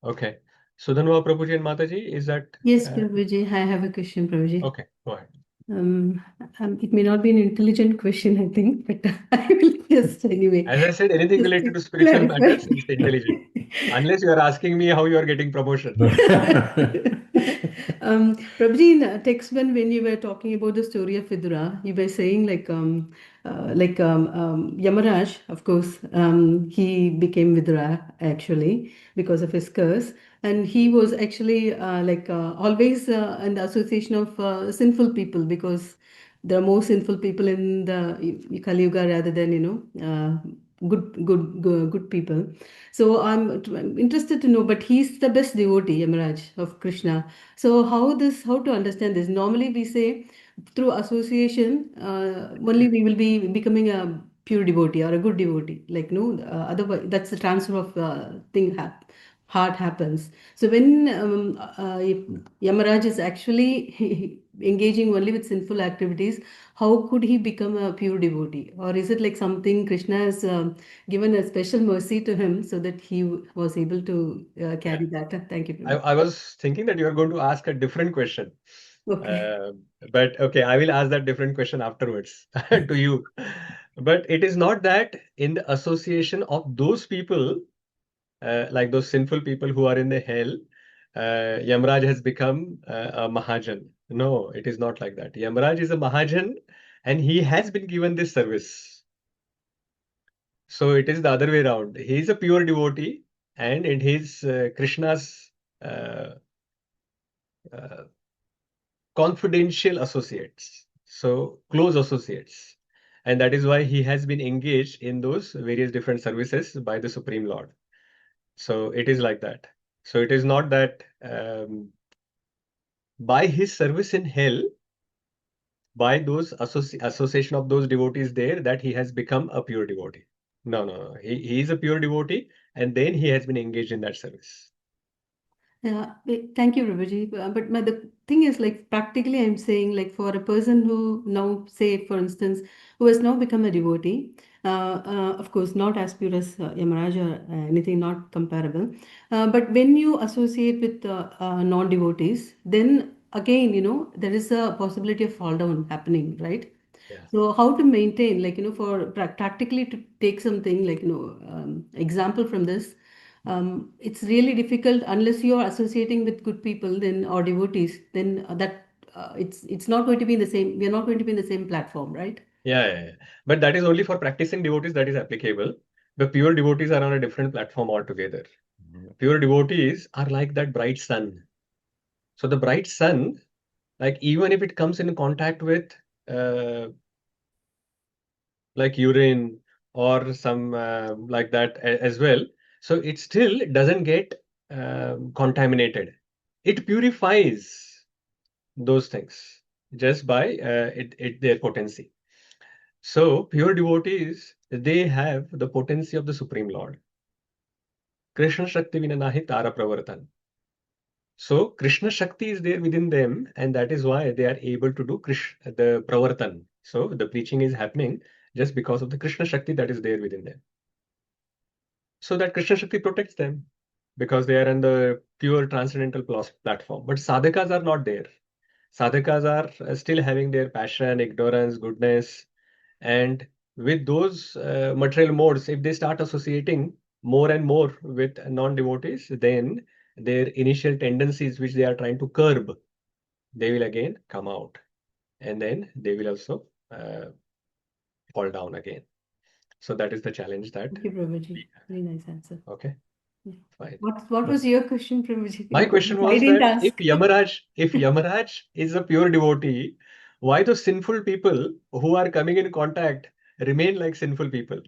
Okay. Sudhanva Prabhuji and Mataji, is that? Yes, Prabhuji, I have a question, Prabhuji. Okay, go ahead. It may not be an intelligent question, I think, but I will just anyway. As I said, anything Just related to to spiritual clarify. matters is intelligent. Unless you are asking me how you are getting promotion. Prabhuji, in the text when you were talking about the story of Vidura, you were saying Yamaraj, of course, he became Vidura actually because of his curse, and he was actually always in the association of sinful people because there are more sinful people in the Kali Yuga rather than good people. So I'm interested to know, but he's the best devotee, Yamaraj, of Krishna. So how to understand this? Normally we say through association, only we will be becoming a pure devotee or a good devotee. Like no, otherwise that's the transfer of heart happens. So when Yamaraj is actually engaging only with sinful activities, how could he become a pure devotee? Or is it like something Krishna has given a special mercy to him so that he was able to carry that? Thank you, Prabhu. I was thinking that you are going to ask a different question. Okay. But okay, I will ask that different question afterwards to you. But it is not that in the association of those people, like those sinful people who are in the hell, Yamraj has become a Mahajan. No, it is not like that. Yamraj is a Mahajan and he has been given this service. So it is the other way around. He is a pure devotee and in his Krishna's uh, uh, confidential associates, so close associates. And that is why he has been engaged in those various different services by the Supreme Lord. So it is like that. So it is not that by his service in hell, by those association of those devotees there, that he has become a pure devotee. No, no, no. He is a pure devotee and then he has been engaged in that service. Yeah, thank you, Prabhuji. But the thing is, like, practically, I'm saying, like, for a person who now, say, for instance, who has now become a devotee, of course, not as pure as Yamaraj or anything, not comparable. But when you associate with non-devotees, then again, there is a possibility of fall down happening, right? Yeah. So how to maintain, like, for practically to take something, like, example from this, it's really difficult unless you are associating with good people then or devotees, then it's not going to be in the same, we are not going to be in the same platform, right? Yeah. But that is only for practicing devotees that is applicable. The pure devotees are on a different platform altogether. Pure devotees are like that bright sun. So the bright sun, like even if it comes in contact with like urine or some like that as well, so it still doesn't get contaminated. It purifies those things just by their potency. So pure devotees, they have the potency of the Supreme Lord. Krishna Shakti Vinanahi Tara Pravartan. So Krishna Shakti is there within them, and that is why they are able to do the Pravartan, So the preaching is happening just because of the Krishna Shakti that is there within them. So that Krishna Shakti protects them because they are on the pure transcendental platform. But sadhakas are not there. Sadhakas are still having their passion, ignorance, goodness, and with those material modes, if they start associating more and more with non-devotees, then their initial tendencies, which they are trying to curb, they will again come out, and then they will also fall down again. So that is the challenge that Thank you, Prabhuji. Very nice answer. Okay, Yeah. fine. What was your question, Prabhuji? My question I was didn't that ask. if Yamaraj is a pure devotee, why those sinful people who are coming in contact remain like sinful people?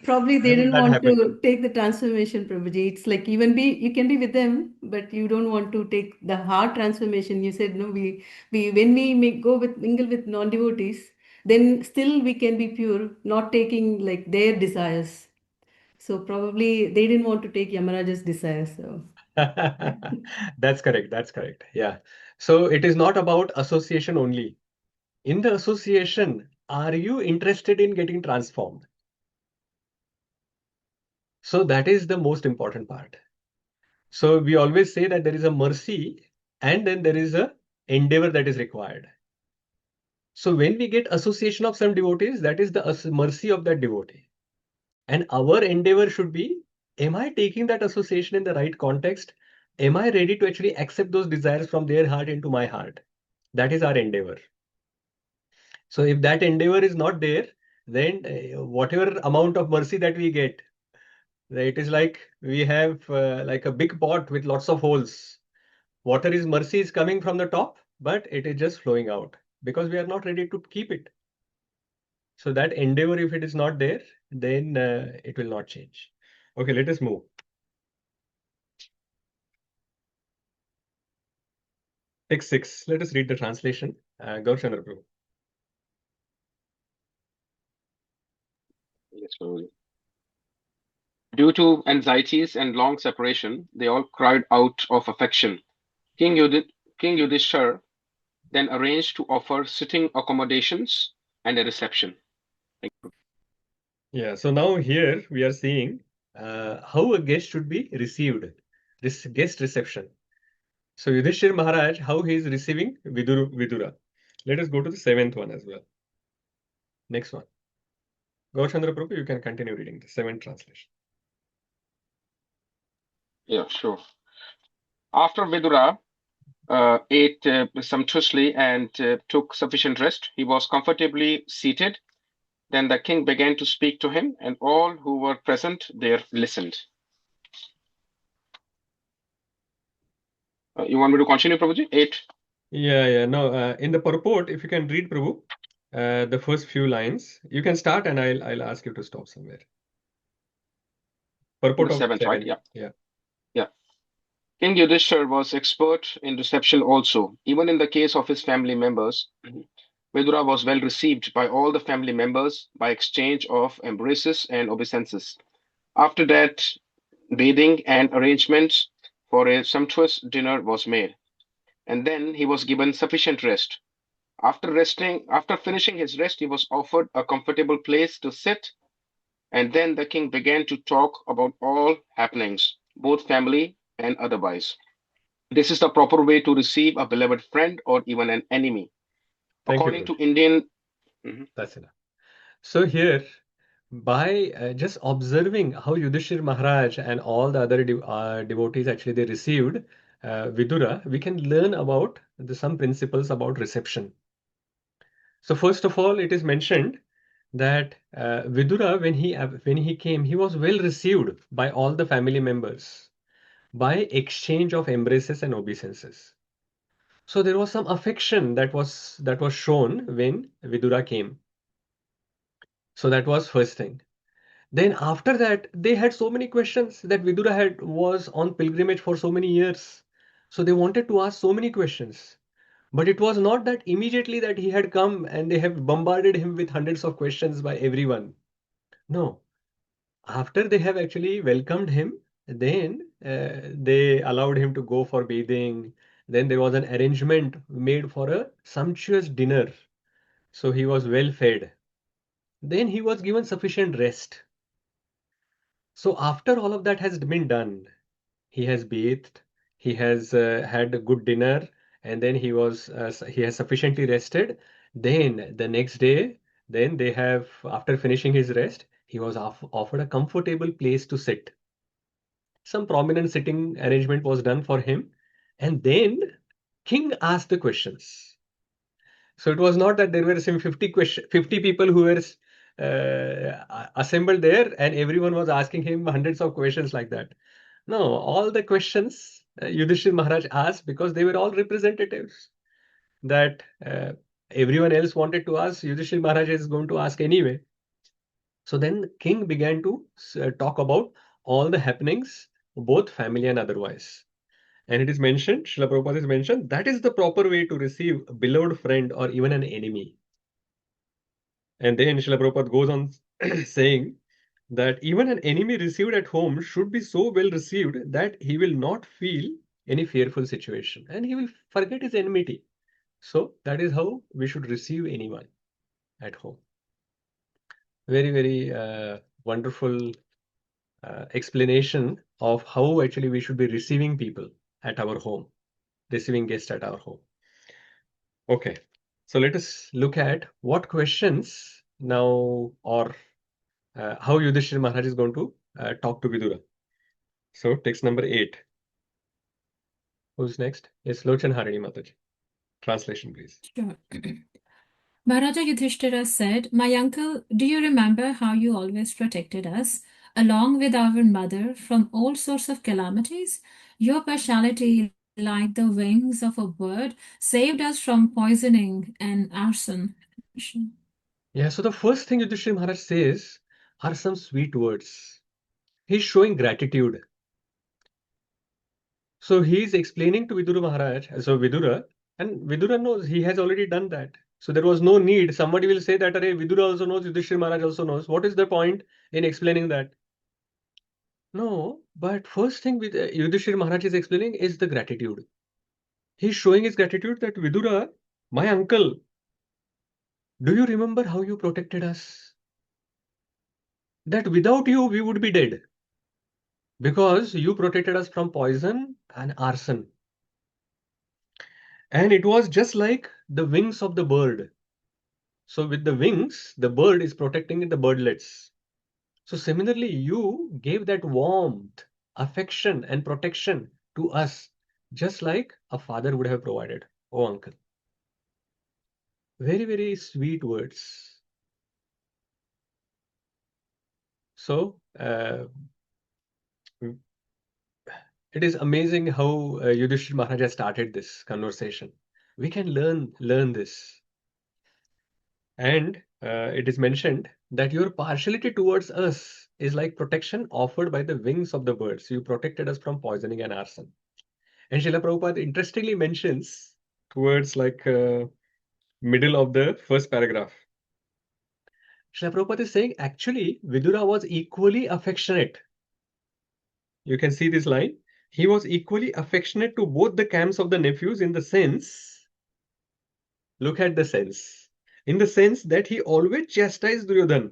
Probably Why they would didn't that want happen? to take the transformation, Prabhuji. It's like you can be with them, but you don't want to take the hard transformation. You said no, we when we mingle with non-devotees, then still we can be pure, not taking like their desires. So probably they didn't want to take Yamaraja's desires. So That's correct. That's correct. Yeah. So it is not about association only. In the association, are you interested in getting transformed? So that is the most important part. So we always say that there is a mercy and then there is a endeavor that is required. So when we get association of some devotees, that is the mercy of that devotee. And our endeavor should be, am I taking that association in the right context? Am I ready to actually accept those desires from their heart into my heart? That is our endeavor. So if that endeavor is not there, then whatever amount of mercy that we get, it is like we have like a big pot with lots of holes. Water is mercy is coming from the top, but it is just flowing out because we are not ready to keep it. So that endeavor, if it is not there, then it will not change. Okay, let us move. Text 6. Let us read the translation. Gaurchandra Prabhu. Yes, Prabhuji. Due to anxieties and long separation, they all cried out of affection. King Yudhishthir then arranged to offer sitting accommodations and a reception. Yeah, so now here we are seeing how a guest should be received, this guest reception. So Yudhishthir Maharaj, how he is receiving Vidura. Let us go to the 7th one as well. Next one. Gaurchandra Prabhu, you can continue reading the 7th translation. Yeah, sure. After Vidura ate sumptuously and took sufficient rest, he was comfortably seated. Then the king began to speak to him, and all who were present there listened. You want me to continue, Prabhuji? 8. Yeah. No, in the purport, if you can read Prabhu, the first few lines, you can start and I'll ask you to stop somewhere. Purport The of 7th, right? 7. Yeah. King Yudhishthir was expert in reception also. Even in the case of his family members, Vidura was well received by all the family members by exchange of embraces and obeisances. After that, bathing and arrangements for a sumptuous dinner was made, and then he was given sufficient rest. After finishing his rest, he was offered a comfortable place to sit, and then the king began to talk about all happenings, both family and otherwise. This is the proper way to receive a beloved friend or even an enemy. Thank you, According Prabhu. to Indian. That's enough. So here, by just observing how Yudhishthir Maharaj and all the other devotees actually they received Vidura, we can learn about some principles about reception. So first of all, it is mentioned that Vidura, when he came, he was well received by all the family members by exchange of embraces and obeisances. So there was some affection that was shown when Vidura came. So that was first thing. Then after that, they had so many questions that Vidura was on pilgrimage for so many years. So they wanted to ask so many questions. But it was not that immediately that he had come and they have bombarded him with hundreds of questions by everyone. No. After they have actually welcomed him, then they allowed him to go for bathing. Then there was an arrangement made for a sumptuous dinner. So he was well fed. Then he was given sufficient rest. So after all of that has been done, he has bathed, he has had a good dinner, and then he has sufficiently rested. Then the next day, then they have, after finishing his rest, he was offered a comfortable place to sit. Some prominent sitting arrangement was done for him, and then king asked the questions. So it was not that there were some 50 people who were assembled there, and everyone was asking him hundreds of questions like that. No, all the questions Yudhishthir Maharaj asked, because they were all representatives that everyone else wanted to ask, Yudhishthir Maharaj is going to ask anyway. So then the king began to talk about all the happenings, both family and otherwise. And it is mentioned, Srila Prabhupada is mentioned, that is the proper way to receive a beloved friend or even an enemy. And then Srila Prabhupada goes on saying that even an enemy received at home should be so well received that he will not feel any fearful situation and he will forget his enmity. So that is how we should receive anyone at home. Very, very wonderful explanation of how actually we should be receiving people at our home, receiving guests at our home. Okay, so let us look at what questions now, or how Yudhishthira Maharaj is going to talk to Vidura. So text number 8. Who's next? Yes, Lochan Harini Mataji. Translation, please. Sure. Maharaja Yudhishthira said, "My uncle, do you remember how you always protected us, along with our mother, from all sorts of calamities? Your partiality, like the wings of a bird, saved us from poisoning and arson." Yeah, so the first thing Yudhishthira Maharaj says are some sweet words. He's showing gratitude. So he's explaining to Vidura Maharaj, so Vidura, and Vidura knows he has already done that. So there was no need. Somebody will say that, Arey, Vidura also knows, Yudhishthira Maharaj also knows. What is the point in explaining that? No, but first thing with Yudhishthira Maharaj is explaining is the gratitude. He's showing his gratitude that Vidura, my uncle, do you remember how you protected us? That without you, we would be dead. Because you protected us from poison and arson. And it was just like the wings of the bird. So with the wings, the bird is protecting the birdlets. So similarly, you gave that warmth, affection, and protection to us, just like a father would have provided. Oh, uncle. Very, very sweet words. So it is amazing how Yudhishthira Maharaj has started this conversation. We can learn this. And it is mentioned that your partiality towards us is like protection offered by the wings of the birds. You protected us from poisoning and arson. And Srila Prabhupada interestingly mentions towards like middle of the first paragraph. Srila Prabhupada is saying actually Vidura was equally affectionate. You can see this line. He was equally affectionate to both the camps of the nephews in the sense, look at the sense, in the sense that he always chastised Duryodhan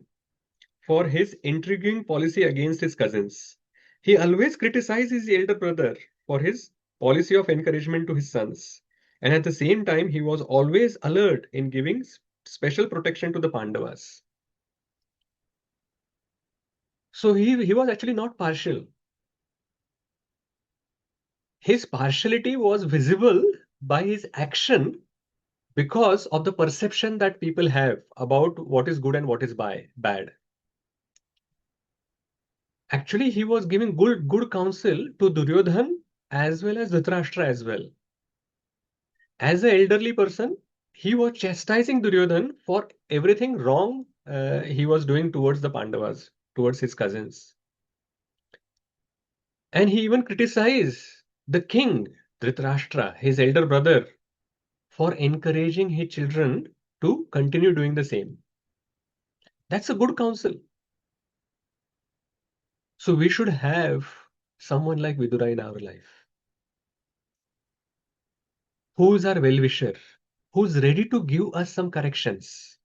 for his intriguing policy against his cousins. He always criticized his elder brother for his policy of encouragement to his sons. And at the same time, he was always alert in giving special protection to the Pandavas. So he was actually not partial. His partiality was visible by his action because of the perception that people have about what is good and what is bad. Actually, he was giving good counsel to Duryodhan as well as Dhritarashtra as well. As an elderly person, he was chastising Duryodhan for everything wrong he was doing towards the Pandavas, towards his cousins. And he even criticized the king, Dhritarashtra, his elder brother, for encouraging his children to continue doing the same. That's a good counsel. So we should have someone like Vidura in our life. who is our well-wisher, who's ready to give us some corrections.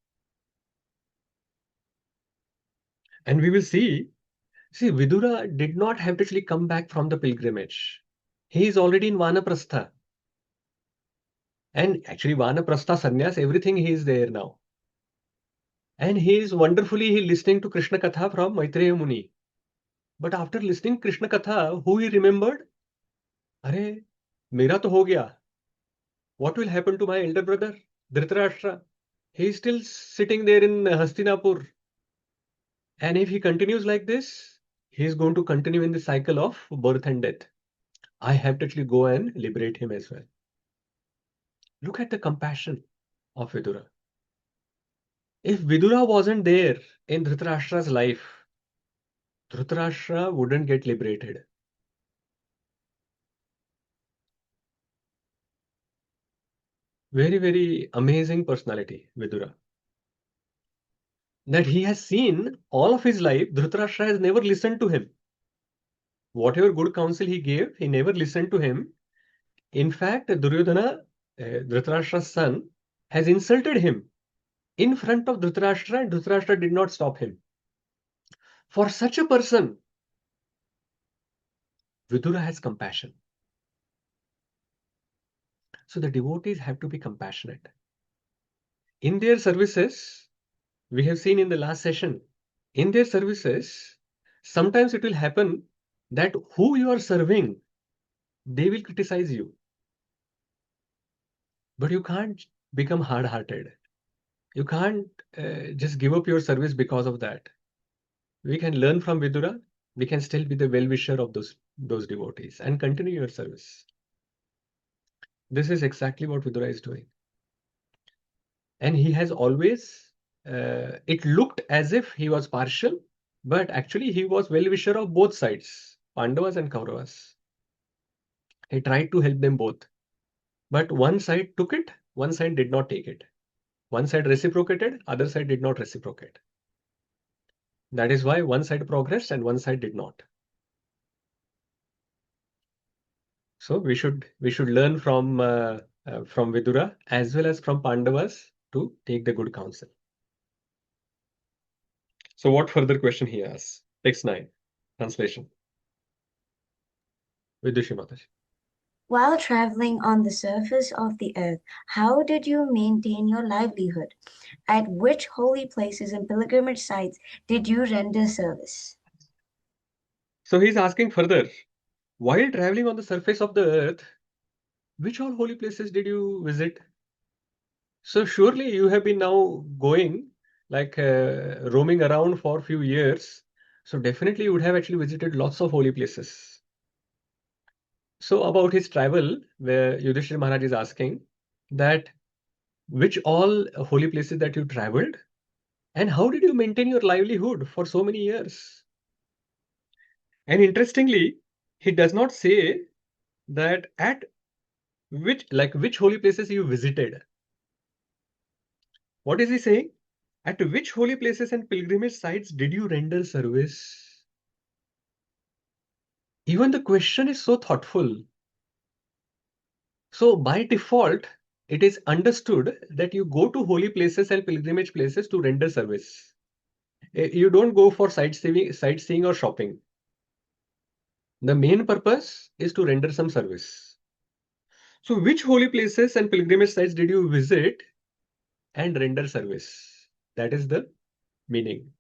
And we will see, Vidura did not have to actually come back from the pilgrimage. He is already in Vanaprastha. And actually Vanaprastha, Sannyas, everything he is there now. And he is wonderfully listening to Krishna Katha from Maitreya Muni. But after listening Krishna Katha, who he remembered? Arey, mera to ho gaya. What will happen to my elder brother, Dhritarashtra? He is still sitting there in Hastinapur. And if he continues like this, he is going to continue in the cycle of birth and death. I have to actually go and liberate him as well. Look at the compassion of Vidura. If Vidura wasn't there in Dhritarashtra's life, Dhritarashtra wouldn't get liberated. Very, very amazing personality, Vidura. That he has seen all of his life, Dhritarashtra has never listened to him. Whatever good counsel he gave, he never listened to him. In fact, Duryodhana, Dhritarashtra's son, has insulted him in front of Dhritarashtra, and Dhritarashtra did not stop him. For such a person, Vidura has compassion. So the devotees have to be compassionate. In their services, we have seen in the last session, in their services, sometimes it will happen that who you are serving, they will criticize you. But you can't become hard-hearted. You can't just give up your service because of that. We can learn from Vidura. We can still be the well-wisher of those devotees and continue your service. This is exactly what Vidura is doing. And he has always, it looked as if he was partial, but actually he was well-wisher of both sides, Pandavas and Kauravas. He tried to help them both. But one side took it, one side did not take it. One side reciprocated, other side did not reciprocate. That is why one side progressed and one side did not. So we should learn from Vidura as well as from Pandavas to take the good counsel. So what further question he asks? Text 9, translation. Vidushi Mataji. While traveling on the surface of the earth, how did you maintain your livelihood? At which holy places and pilgrimage sites did you render service? So he's asking further, while traveling on the surface of the earth, which all holy places did you visit? So surely you have been now going, like roaming around for a few years. So definitely you would have actually visited lots of holy places. So about his travel, where Yudhishthira Maharaj is asking that which all holy places that you traveled and how did you maintain your livelihood for so many years? And interestingly, he does not say that at which holy places you visited. What is he saying? At which holy places and pilgrimage sites did you render service? Even the question is so thoughtful. So by default, it is understood that you go to holy places and pilgrimage places to render service. You don't go for sightseeing or shopping. The main purpose is to render some service. So which holy places and pilgrimage sites did you visit and render service? That is the meaning.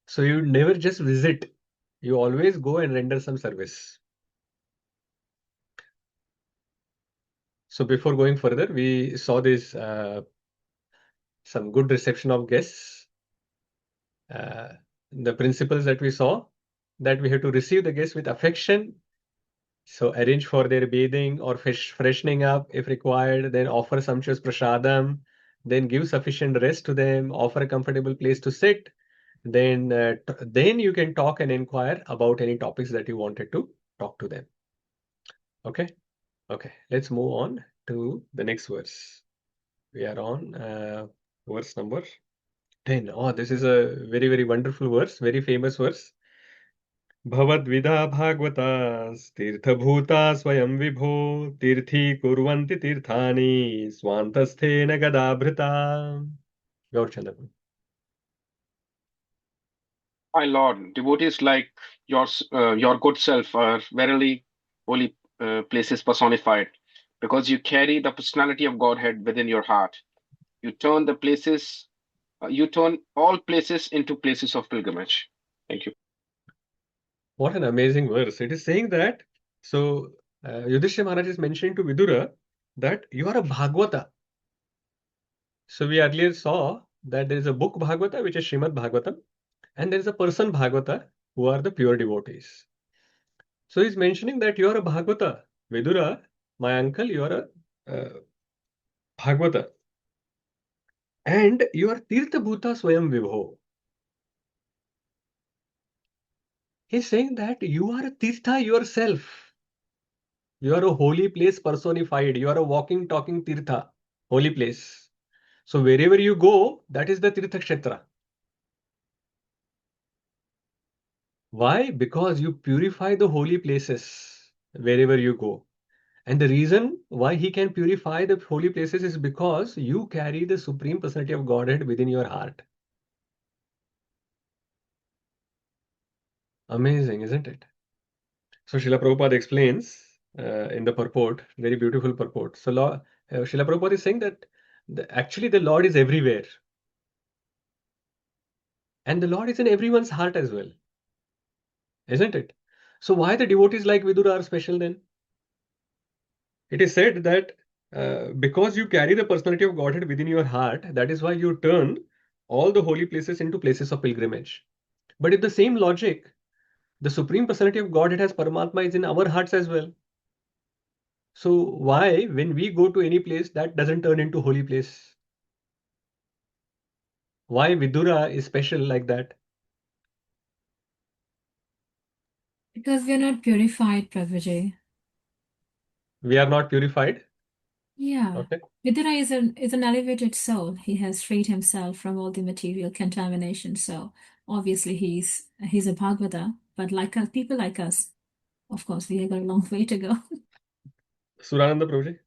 So you never just visit, you always go and render some service. So before going further, we saw this some good reception of guests. The principles that we saw, that we have to receive the guests with affection. So arrange for their bathing or freshening up if required, then offer sumptuous prasadam, then give sufficient rest to them, offer a comfortable place to sit. Then you can talk and inquire about any topics that you wanted to talk to them. Okay. Okay, let's move on to the next verse. We are on verse number 10. Oh, this is a very, very wonderful verse, very famous verse. भवद्विधा भागवतास्तीर्थभूता स्वयं विभो तीर्थी कुर्वन्ति तीर्थानि स्वान्तस्थेन गदाभृता Gaurachandra My Lord, devotees like your good self are verily holy places personified, because you carry the personality of Godhead within your heart. You turn the places, you turn all places into places of pilgrimage. Thank you. What an amazing verse. It is saying that, so Yudhishthira Maharaj is mentioning to Vidura that you are a Bhagavata. So we earlier saw that there is a book Bhagavata, which is Srimad Bhagavatam, and there is a person Bhagavata, who are the pure devotees. So he's mentioning that you are a Bhagavata. Vidura, my uncle, you are a Bhagavata. And you are Tirtha Bhuta Swayam Vibho. He's saying that you are a Tirtha yourself. You are a holy place personified. You are a walking, talking Tirtha, holy place. So wherever you go, that is the Tirtha Kshetra. Why? Because you purify the holy places wherever you go. And the reason why he can purify the holy places is because you carry the Supreme Personality of Godhead within your heart. Amazing, isn't it? So Srila Prabhupada explains in the purport, very beautiful purport. So Srila Prabhupada is saying that actually the Lord is everywhere. And the Lord is in everyone's heart as well. Isn't it? So why the devotees like Vidura are special then? It is said that because you carry the personality of Godhead within your heart, that is why you turn all the holy places into places of pilgrimage. But in the same logic, the Supreme Personality of Godhead has Paramatma is in our hearts as well. So why, when we go to any place, that doesn't turn into holy place? Why Vidura is special like that? Because we are not purified, Prabhuji. We are not purified. Yeah. Okay. Vidura is an elevated soul. He has freed himself from all the material contamination. So obviously he's a Bhagavata, but like us, people like us, of course, we have got a long way to go. Surananda Prabhuji.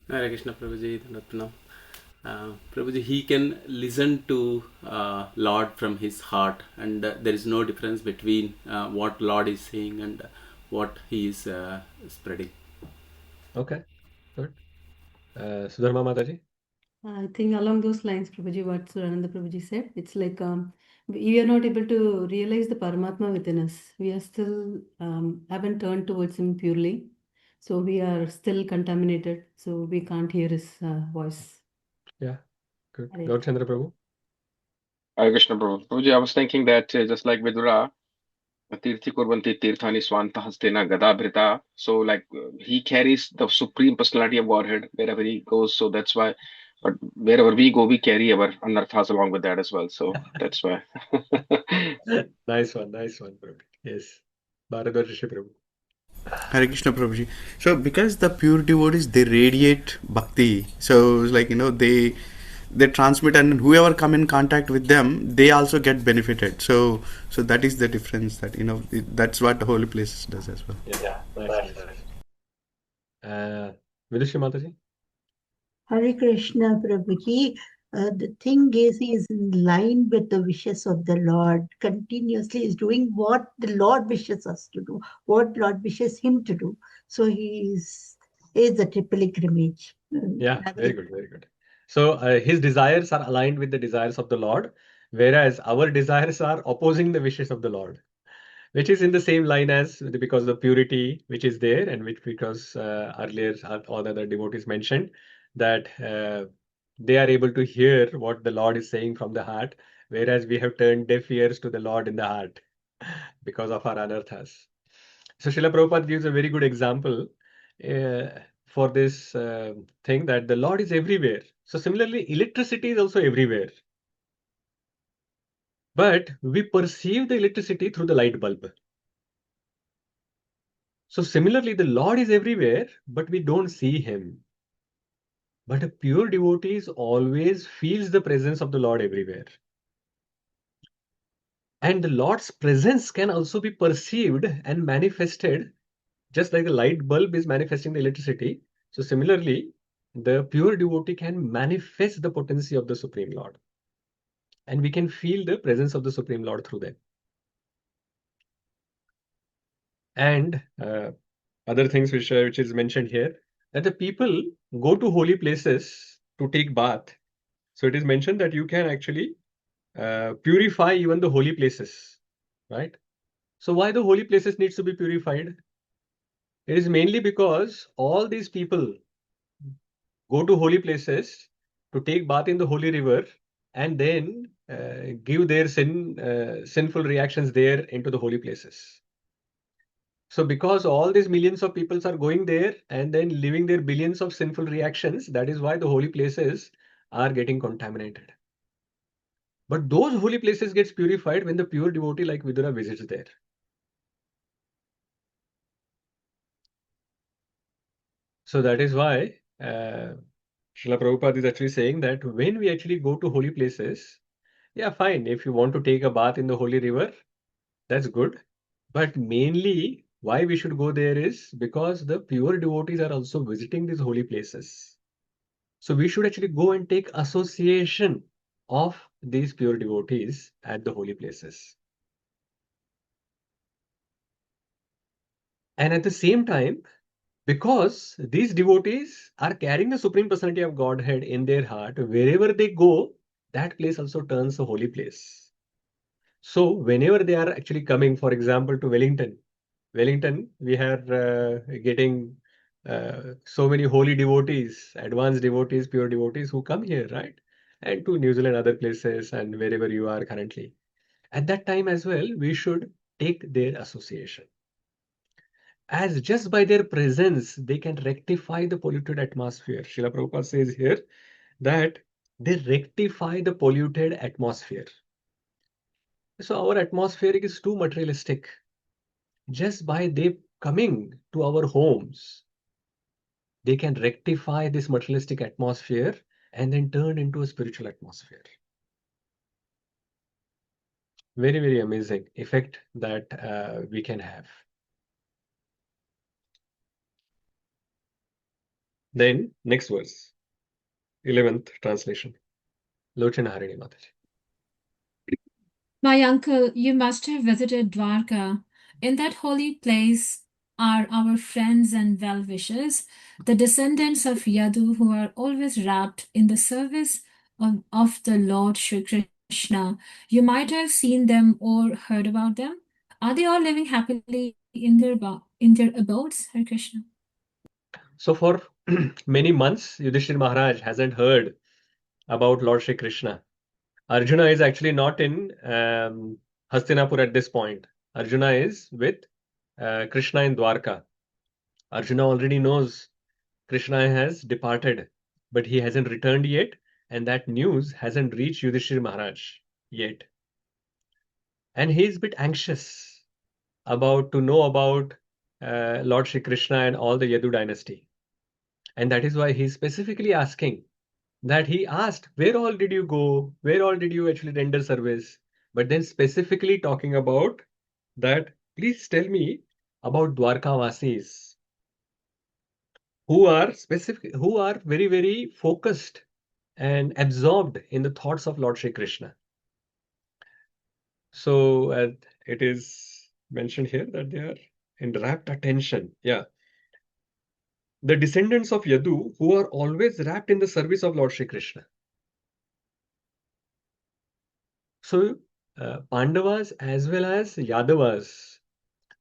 Hare Krishna Prabhuji, Dhanatna. Prabhuji, he can listen to Lord from his heart, and there is no difference between what Lord is saying and what he is spreading. Okay, good. Sudharma Mataji. I think along those lines, Prabhuji, what Surananda Prabhuji said, it's like we are not able to realize the Paramatma within us. We are still haven't turned towards him purely. So we are still contaminated. So we can't hear his voice. Yeah, good. Hare Gaurchandra Prabhu. Hare Krishna Prabhu. Prabhuji, I was thinking that just like Vidura, Tirthi Kurvanti Tirthani Swanta Hastena Gadabhrita. So, like, he carries the Supreme Personality of Godhead wherever he goes. So that's why, but wherever we go, we carry our anarthas along with that as well. So that's why. Nice one, Prabhu. Yes. Bharadwaja Prabhu. Hare Krishna Prabhuji. So because the pure devotees they radiate bhakti, so like they transmit, and whoever come in contact with them, they also get benefited. So that is the difference. That that's what the holy places does as well. Yeah, nice. Vidushi Mataji. Hare Krishna Prabhuji. The thing is, he is in line with the wishes of the Lord. Continuously is doing what the Lord wishes us to do, what Lord wishes him to do. So he is the pilgrimage. Yeah, very good, very good. So his desires are aligned with the desires of the Lord, whereas our desires are opposing the wishes of the Lord, which is in the same line as because the purity which is there, and which because earlier all the other devotees mentioned that they are able to hear what the Lord is saying from the heart, whereas we have turned deaf ears to the Lord in the heart because of our anarthas. So Srila Prabhupada gives a very good example for this thing that the Lord is everywhere. So similarly, electricity is also everywhere. But we perceive the electricity through the light bulb. So similarly, the Lord is everywhere, but we don't see him. But a pure devotee always feels the presence of the Lord everywhere. And the Lord's presence can also be perceived and manifested, just like the light bulb is manifesting the electricity. So similarly, the pure devotee can manifest the potency of the Supreme Lord. And we can feel the presence of the Supreme Lord through them. And other things which is mentioned here, that the people go to holy places to take bath. So it is mentioned that you can actually purify even the holy places, right? So why the holy places needs to be purified? It is mainly because all these people go to holy places to take bath in the holy river and then give their sinful reactions there into the holy places. So because all these millions of people are going there and then living their billions of sinful reactions, that is why the holy places are getting contaminated. But those holy places gets purified when the pure devotee like Vidura visits there. So that is why Srila Prabhupada is actually saying that when we actually go to holy places, yeah, fine. If you want to take a bath in the holy river, that's good. But mainly, why we should go there is because the pure devotees are also visiting these holy places. So we should actually go and take association of these pure devotees at the holy places. And at the same time, because these devotees are carrying the Supreme Personality of Godhead in their heart, wherever they go, that place also turns a holy place. So whenever they are actually coming, for example, to Wellington, we are getting so many holy devotees, advanced devotees, pure devotees who come here, right? And to New Zealand, other places, and wherever you are currently. At that time as well, we should take their association. As just by their presence, they can rectify the polluted atmosphere. Srila Prabhupada says here that they rectify the polluted atmosphere. So our atmosphere is too materialistic. Just by they coming to our homes, they can rectify this materialistic atmosphere and then turn into a spiritual atmosphere. Very, very amazing effect that we can have. Then next verse, 11th translation. Lochana Harini Mataji. My uncle, you must have visited Dwarka. In that holy place are our friends and well-wishers, the descendants of Yadu, who are always wrapped in the service of the Lord Shri Krishna. You might have seen them or heard about them. Are they all living happily in their abodes, Hare Krishna? So for many months, Yudhishthir Maharaj hasn't heard about Lord Shri Krishna. Arjuna is actually not in Hastinapur at this point. Arjuna is with Krishna in Dwarka. Arjuna already knows Krishna has departed, but he hasn't returned yet, and that news hasn't reached Yudhishthir Maharaj yet. And he is a bit anxious to know about Lord Shri Krishna and all the Yadu dynasty. And that is why he is specifically asking that he asked, where all did you go? Where all did you actually render service? But then specifically talking about that, please tell me about Dwarka Vasis who are very, very focused and absorbed in the thoughts of Lord Shri Krishna. So it is mentioned here that they are in rapt attention. Yeah. The descendants of Yadu who are always wrapped in the service of Lord Shri Krishna. So Pandavas as well as Yadavas,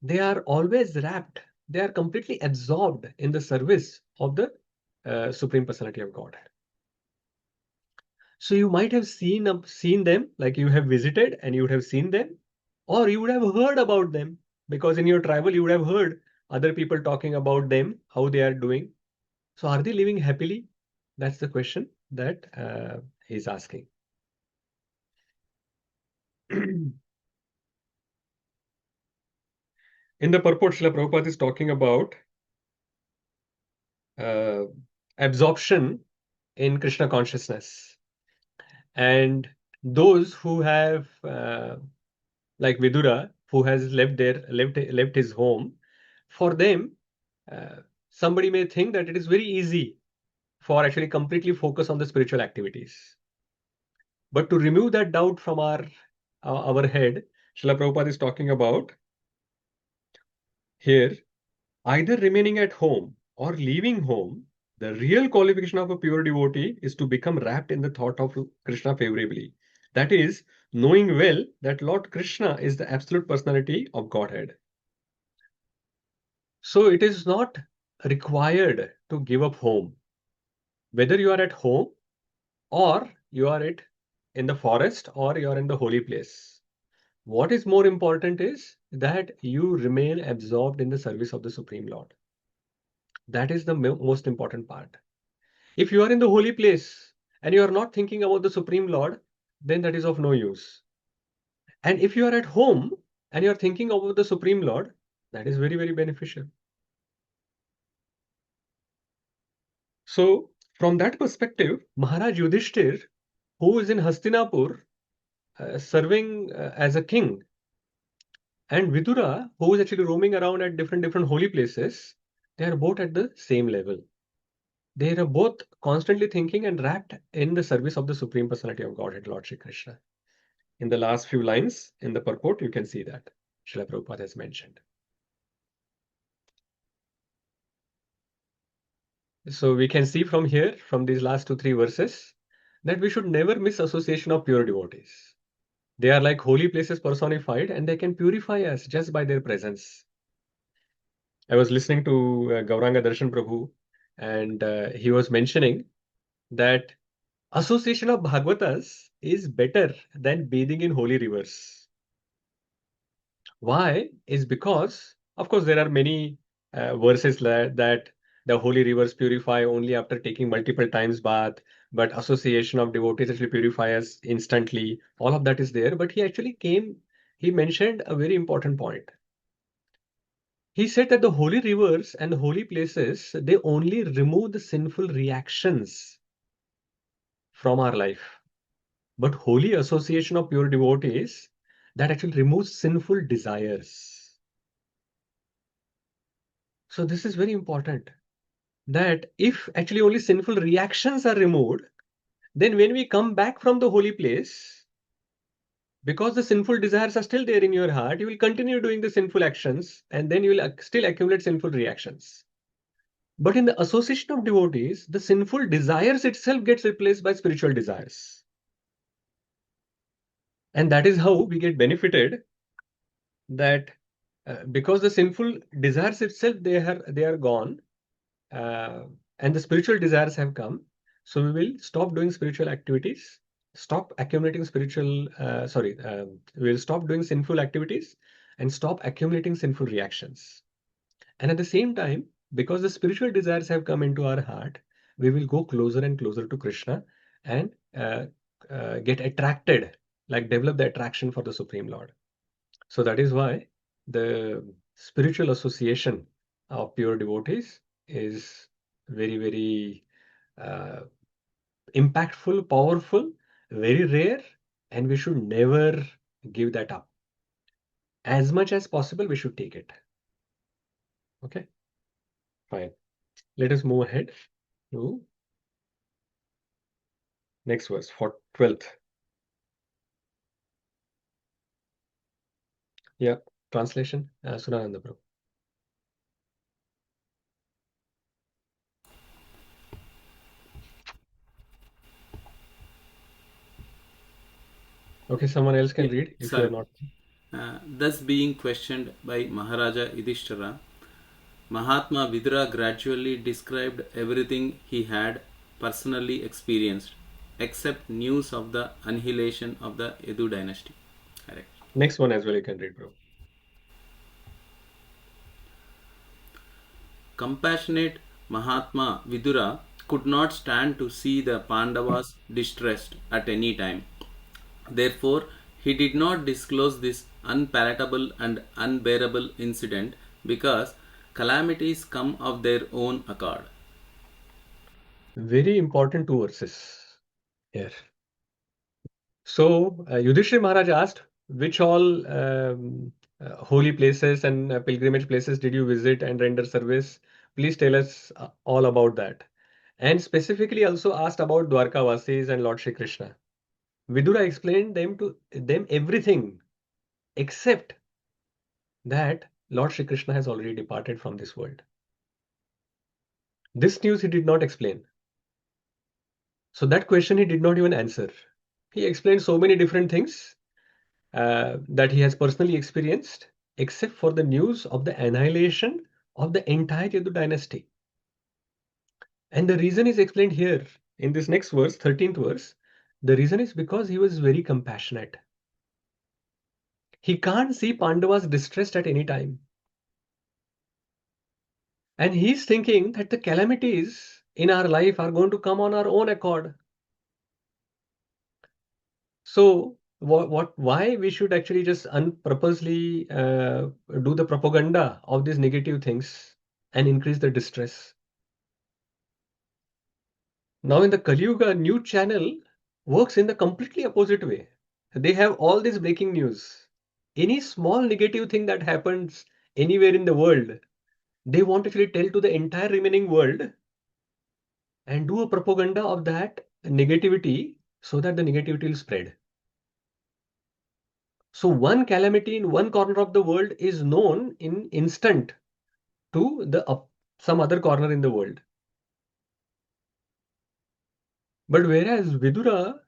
they are always wrapped. They are completely absorbed in the service of the Supreme Personality of Godhead. So you might have seen them, like you have visited and you would have seen them, or you would have heard about them because in your travel you would have heard other people talking about them, how they are doing. So are they living happily? That's the question that he's asking. In the purport, Srila Prabhupada is talking about absorption in Krishna consciousness. And those who have like Vidura, who has left his home, for them, somebody may think that it is very easy for actually completely focus on the spiritual activities. But to remove that doubt from our head, Srila Prabhupada is talking about here, either remaining at home or leaving home, the real qualification of a pure devotee is to become wrapped in the thought of Krishna favorably. That is, knowing well that Lord Krishna is the absolute personality of Godhead. So it is not required to give up home. Whether you are at home or you are in the forest or you are in the holy place. What is more important is that you remain absorbed in the service of the Supreme Lord. That is the most important part. If you are in the holy place and you are not thinking about the Supreme Lord, then that is of no use. And if you are at home and you are thinking about the Supreme Lord, that is very, very beneficial. So, from that perspective, Maharaj Yudhishthir, who is in Hastinapur, serving as a king, and Vidura, who is actually roaming around at different holy places, they are both at the same level. They are both constantly thinking and wrapped in the service of the Supreme Personality of Godhead, Lord Shri Krishna. In the last few lines in the purport, you can see that Srila Prabhupada has mentioned. So we can see from here, from these last 2-3 verses, that we should never miss association of pure devotees. They are like holy places personified, and they can purify us just by their presence. I was listening to Gauranga Darshan Prabhu, and he was mentioning that association of Bhagavatas is better than bathing in holy rivers. Why? Is because, of course, there are many verses that the holy rivers purify only after taking multiple times bath, but association of devotees actually purify us instantly. All of that is there, but he mentioned a very important point. He said that the holy rivers and the holy places, they only remove the sinful reactions from our life. But holy association of pure devotees, that actually removes sinful desires. So this is very important, that if actually only sinful reactions are removed, then when we come back from the holy place, because the sinful desires are still there in your heart, you will continue doing the sinful actions, and then you will still accumulate sinful reactions. But in the association of devotees, the sinful desires itself gets replaced by spiritual desires. And that is how we get benefited, that because the sinful desires itself, they are gone, and the spiritual desires have come. So we will stop doing spiritual activities, stop accumulating we will stop doing sinful activities and stop accumulating sinful reactions. And at the same time, because the spiritual desires have come into our heart, we will go closer and closer to Krishna and get attracted, like develop the attraction for the Supreme Lord. So that is why the spiritual association of pure devotees is very, very impactful, powerful, very rare, and we should never give that up. As much as possible, we should take it. Okay, fine. Let us move ahead to next verse, for 12th. Yeah, translation, Sunananda Prabhu. Okay, someone else can read if you are not. Thus being questioned by Maharaja Yudhishthira, Mahatma Vidura gradually described everything he had personally experienced, except news of the annihilation of the Yadu dynasty. Correct. Next one as well you can read, bro. Compassionate Mahatma Vidura could not stand to see the Pandavas distressed at any time. Therefore, he did not disclose this unpalatable and unbearable incident, because calamities come of their own accord. Very important 2 verses here. So Yudhishthira Maharaj asked, which all holy places and pilgrimage places did you visit and render service? Please tell us all about that. And specifically also asked about Dwarkavasis and Lord Shri Krishna. Vidura explained to them everything except that Lord Shri Krishna has already departed from this world. This news he did not explain. So that question he did not even answer. He explained so many different things that he has personally experienced, except for the news of the annihilation of the entire Yadu dynasty. And the reason is explained here in this next verse, 13th verse. The reason is because he was very compassionate. He can't see Pandavas distressed at any time. And he's thinking that the calamities in our life are going to come on our own accord. So why we should actually just purposely do the propaganda of these negative things and increase the distress? Now in the Kali Yuga, new channel works in the completely opposite way. They have all this breaking news. Any small negative thing that happens anywhere in the world, they want to actually tell to the entire remaining world and do a propaganda of that negativity so that the negativity will spread. So one calamity in one corner of the world is known in instant to the some other corner in the world. But whereas Vidura,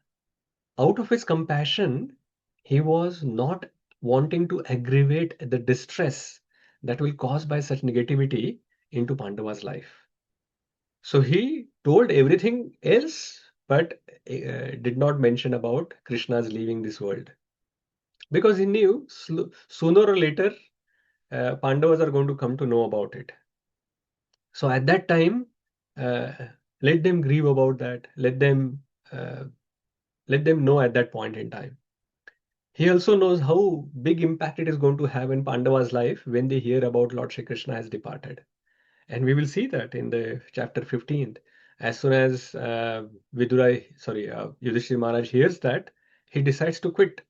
out of his compassion, he was not wanting to aggravate the distress that will cause by such negativity into Pandava's life. So he told everything else, but did not mention about Krishna's leaving this world. Because he knew sooner or later Pandavas are going to come to know about it. So at that time, let them grieve about that. Let them know at that point in time. He also knows how big impact it is going to have in Pandava's life when they hear about Lord Shri Krishna has departed. And we will see that in the chapter 15th. As soon as Yudhishthira Maharaj hears that, he decides to quit.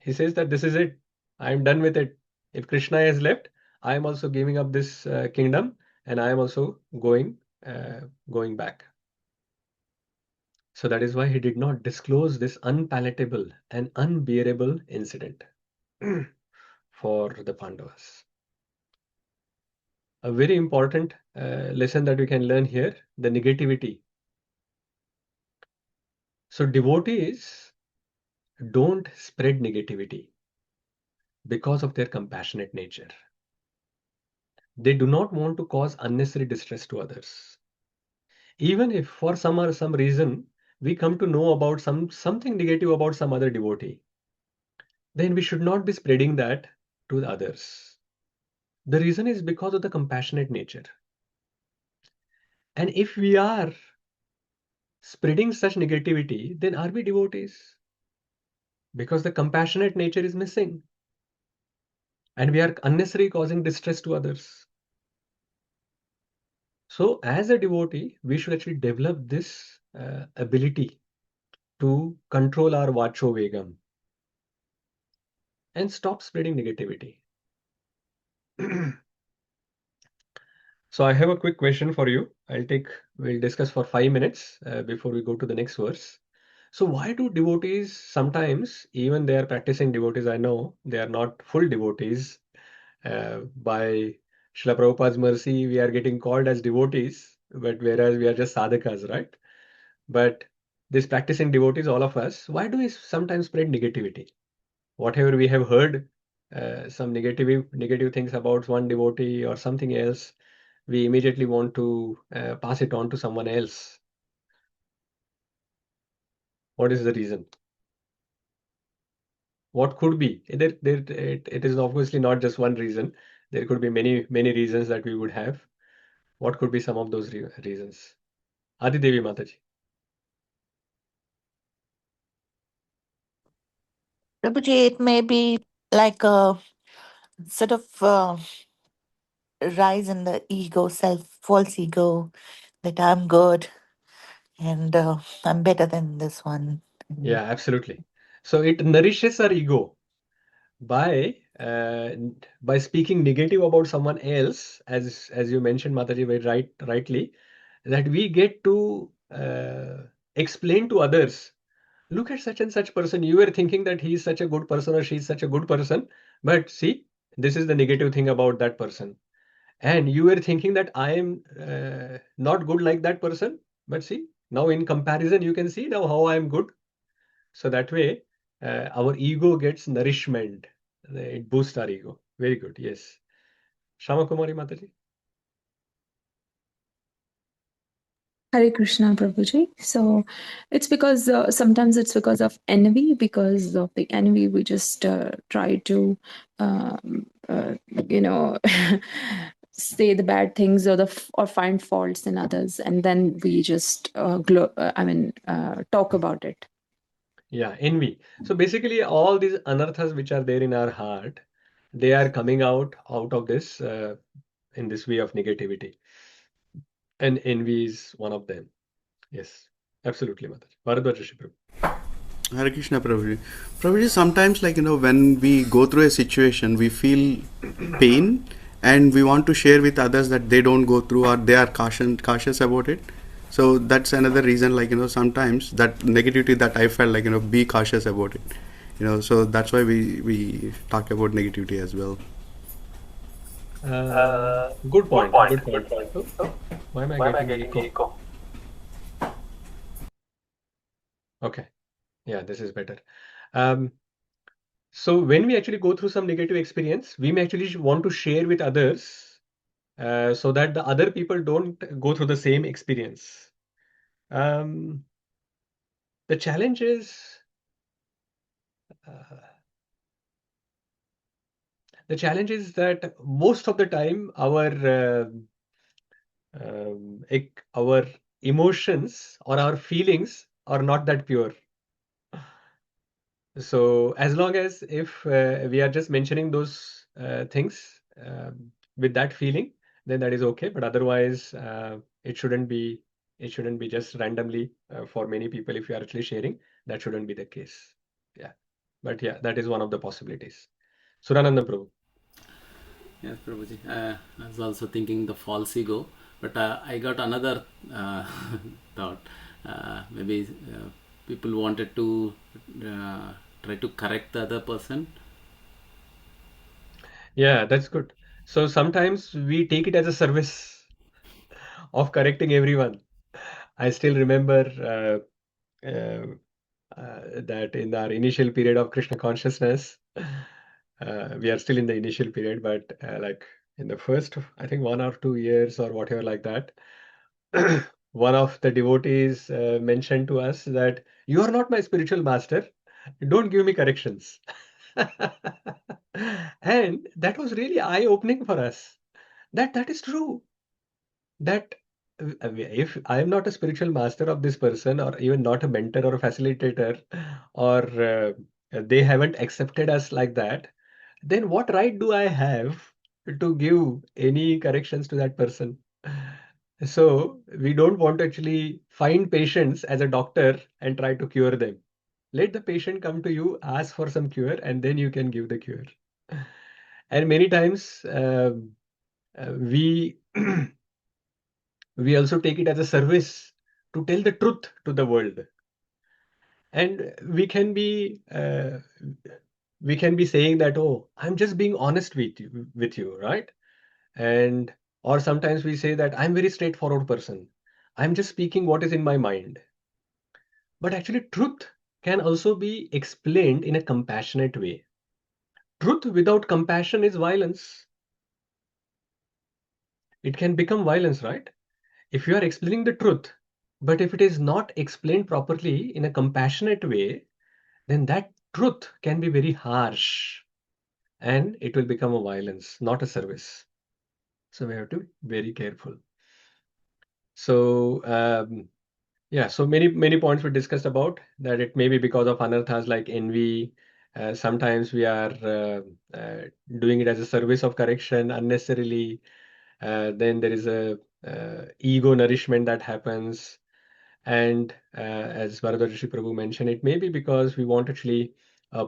He says that this is it. I am done with it. If Krishna has left, I am also giving up this kingdom, and I am also going back. So that is why he did not disclose this unpalatable and unbearable incident for the Pandavas. A very important lesson that we can learn here, the negativity. So devotees don't spread negativity because of their compassionate nature. They do not want to cause unnecessary distress to others. Even if for some reason we come to know about something negative about some other devotee, then we should not be spreading that to the others. The reason is because of the compassionate nature. And if we are spreading such negativity, then are we devotees? Because the compassionate nature is missing. And we are unnecessarily causing distress to others. So as a devotee, we should actually develop this ability to control our vacho vegam and stop spreading negativity. So I have a quick question for you. We'll discuss for 5 minutes before we go to the next verse. So why do devotees sometimes, even they are practicing devotees, I know they are not full devotees. By Srila Prabhupada's mercy, we are getting called as devotees, but whereas we are just sadhakas, right? But these practicing devotees, all of us, why do we sometimes spread negativity? Whatever we have heard, some negative things about one devotee or something else, we immediately want to pass it on to someone else. What is the reason? What could be? It is obviously not just one reason. There could be many reasons that we would have. What could be some of those reasons? Adi Devi Mataji. Prabhuji, it may be like a sort of rise in the ego, false ego, that I'm good and I'm better than this one. Yeah, absolutely. So it nourishes our ego. by speaking negative about someone else, as you mentioned, Mataji, very rightly, that we get to explain to others, look at such and such person. You were thinking that he is such a good person or she is such a good person, but see, this is the negative thing about that person. And you were thinking that I am not good like that person, but see, now in comparison, you can see now how I am good. So that way, our ego gets nourishment. It boosts our ego. Very good. Yes. Shama Kumari Mataji. Hare Krishna, Prabhuji. So it's because sometimes it's because of envy. Because of the envy, we just try to, you know, say the bad things or find faults in others, and then we just talk about it. Yeah, envy. So basically, all these anarthas which are there in our heart, they are coming out of this in this way of negativity, and envy is one of them. Yes, absolutely, Mataji. Bharadwaj Rishi Prabhu. Hare Krishna, Prabhuji. Prabhuji, sometimes, like, when we go through a situation, we feel pain and we want to share with others that they don't go through, or they are cautious about it. So that's another reason, like, sometimes that negativity that I felt, like, be cautious about it. So that's why we talk about negativity as well. Good point. Good point. Oh, why am I getting echo? Okay. Yeah, this is better. So when we actually go through some negative experience, we may actually want to share with others so that the other people don't go through the same experience. The challenge is that most of the time our emotions or our feelings are not that pure. So as long as if we are just mentioning those things with that feeling, then that is okay. But otherwise, it shouldn't be just randomly for many people. If you are actually sharing, that shouldn't be the case. Yeah, but yeah, that is one of the possibilities. Surananda Prabhu. Yes, Prabhuji. I was also thinking the false ego, but I got another thought. Maybe people wanted to try to correct the other person. Yeah, that's good. So sometimes we take it as a service of correcting everyone. I still remember that in our initial period of Krishna consciousness, we are still in the initial period, but like in the first, I think 1 or 2 years or whatever like that, one of the devotees mentioned to us that you are not my spiritual master. Don't give me corrections. And that was really eye-opening for us. That is true. That if I am not a spiritual master of this person, or even not a mentor or a facilitator, or they haven't accepted us like that, then what right do I have to give any corrections to that person? So we don't want to actually find patients as a doctor and try to cure them. Let the patient come to you, ask for some cure, and then you can give the cure. And many times we we also take it as a service to tell the truth to the world. And we can be saying that, oh, I'm just being honest with you, right? And or sometimes we say that I'm very straightforward person. I'm just speaking what is in my mind. But actually, truth can also be explained in a compassionate way. Truth without compassion is violence. It can become violence, right? If you are explaining the truth, but if it is not explained properly in a compassionate way, then that truth can be very harsh and it will become a violence, not a service. So we have to be very careful. So yeah, so many points we discussed about that. It may be because of anarthas like envy. Sometimes we are doing it as a service of correction unnecessarily. Then there is a ego nourishment that happens. And as Bharadwaj Rishi Prabhu mentioned, it may be because we want to actually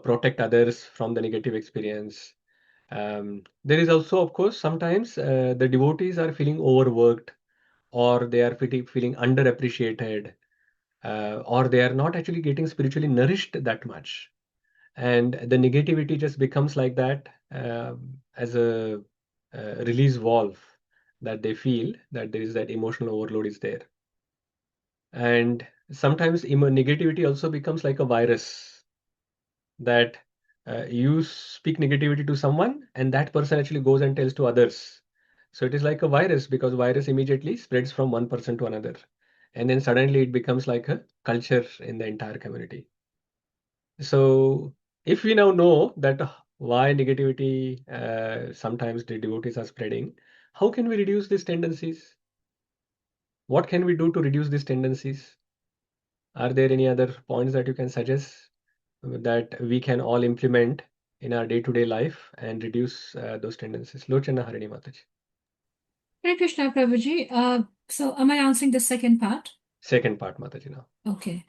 protect others from the negative experience. There is also, of course, sometimes the devotees are feeling overworked, or they are feeling underappreciated, or they are not actually getting spiritually nourished that much. And the negativity just becomes like that, as a release valve, that they feel that there is that emotional overload is there. And sometimes negativity also becomes like a virus, that you speak negativity to someone and that person actually goes and tells to others. So it is like a virus, because virus immediately spreads from one person to another, and then suddenly it becomes like a culture in the entire community. So if we now know that why negativity, sometimes the devotees are spreading, how can we reduce these tendencies? What can we do to reduce these tendencies? Are there any other points that you can suggest that we can all implement in our day-to-day life and reduce those tendencies? Lochana Harini Mataji. Hare Krishna, Prabhuji. So am I answering the second part? Second part, Mataji, now. Okay.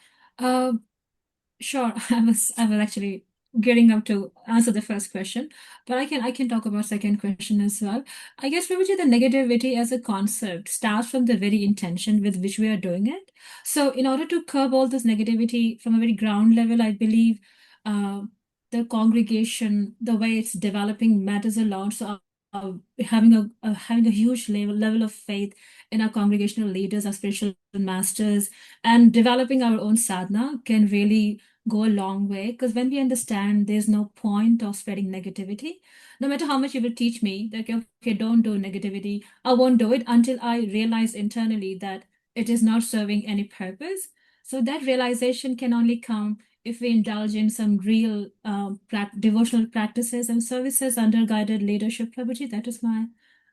Sure. I was actually gearing up to answer the first question, but I can talk about second question as well. I guess, Prabhuji, the negativity as a concept starts from the very intention with which we are doing it. So in order to curb all this negativity from a very ground level, I believe the congregation, the way it's developing matters a lot. So having a huge level of faith in our congregational leaders, our spiritual masters, and developing our own sadhana can really go a long way, because when we understand there's no point of spreading negativity, no matter how much you will teach me that okay, don't do negativity, I won't do it until I realize internally that it is not serving any purpose. So that realization can only come if we indulge in some real devotional practices and services under guided leadership. Prabhuji, that is my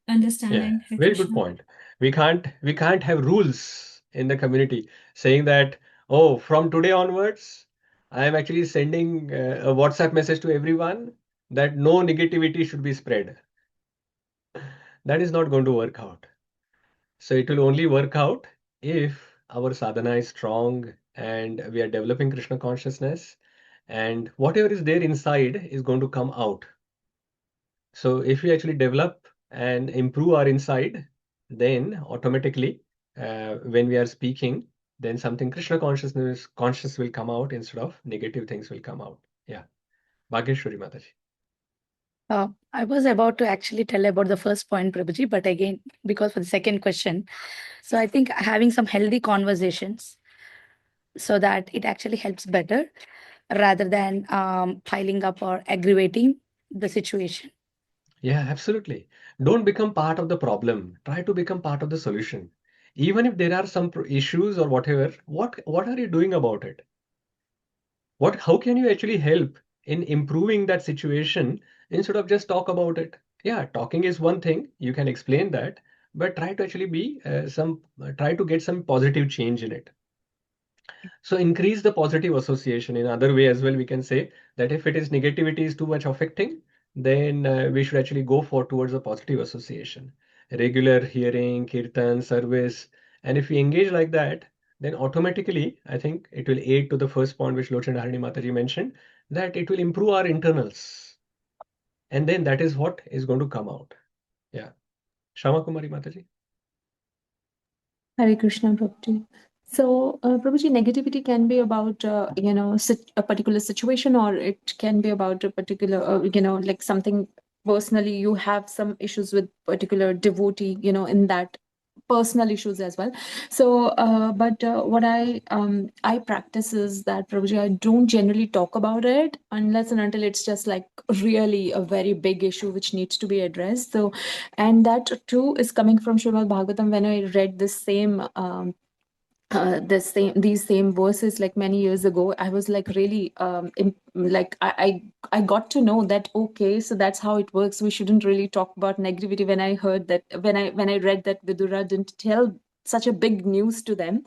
understanding. Yeah, very good point. We can't have rules in the community saying that, oh, from today onwards, I am actually sending a WhatsApp message to everyone that no negativity should be spread. That is not going to work out. So it will only work out if our sadhana is strong and we are developing Krishna consciousness, and whatever is there inside is going to come out. So if we actually develop and improve our inside, then automatically, when we are speaking, then something Krishna conscious will come out instead of negative things will come out. Yeah. Bhageshwari Mataji. I was about to actually tell about the first point, Prabhuji, but again, because for the second question, so I think having some healthy conversations so that it actually helps better rather than piling up or aggravating the situation. Yeah, absolutely. Don't become part of the problem. Try to become part of the solution. Even if there are some issues or whatever, what are you doing about it? How can you actually help in improving that situation instead of just talk about it? Yeah, talking is one thing, you can explain that, but try to actually be try to get some positive change in it. So increase the positive association. In other way as well, we can say that if it is negativity is too much affecting, then we should actually go towards a positive association. Regular hearing, kirtan, service, and if we engage like that, then automatically, I think it will aid to the first point which Lochan Harini Mataji mentioned, that it will improve our internals. And then that is what is going to come out. Yeah. Shama Kumari Mataji. Hare Krishna, Prabhuji. So, Prabhuji, negativity can be about, a particular situation, or it can be about a particular, like something personally, you have some issues with particular devotee, in that personal issues as well. So, but what I practice is that, Prabhuji, I don't generally talk about it unless and until it's just like really a very big issue which needs to be addressed. So, and that too is coming from Srimad Bhagavatam. When I read this same these same verses like many years ago, I was like really like I got to know that okay, so that's how it works. We shouldn't really talk about negativity. When I heard that, when I read that Vidura didn't tell such a big news to them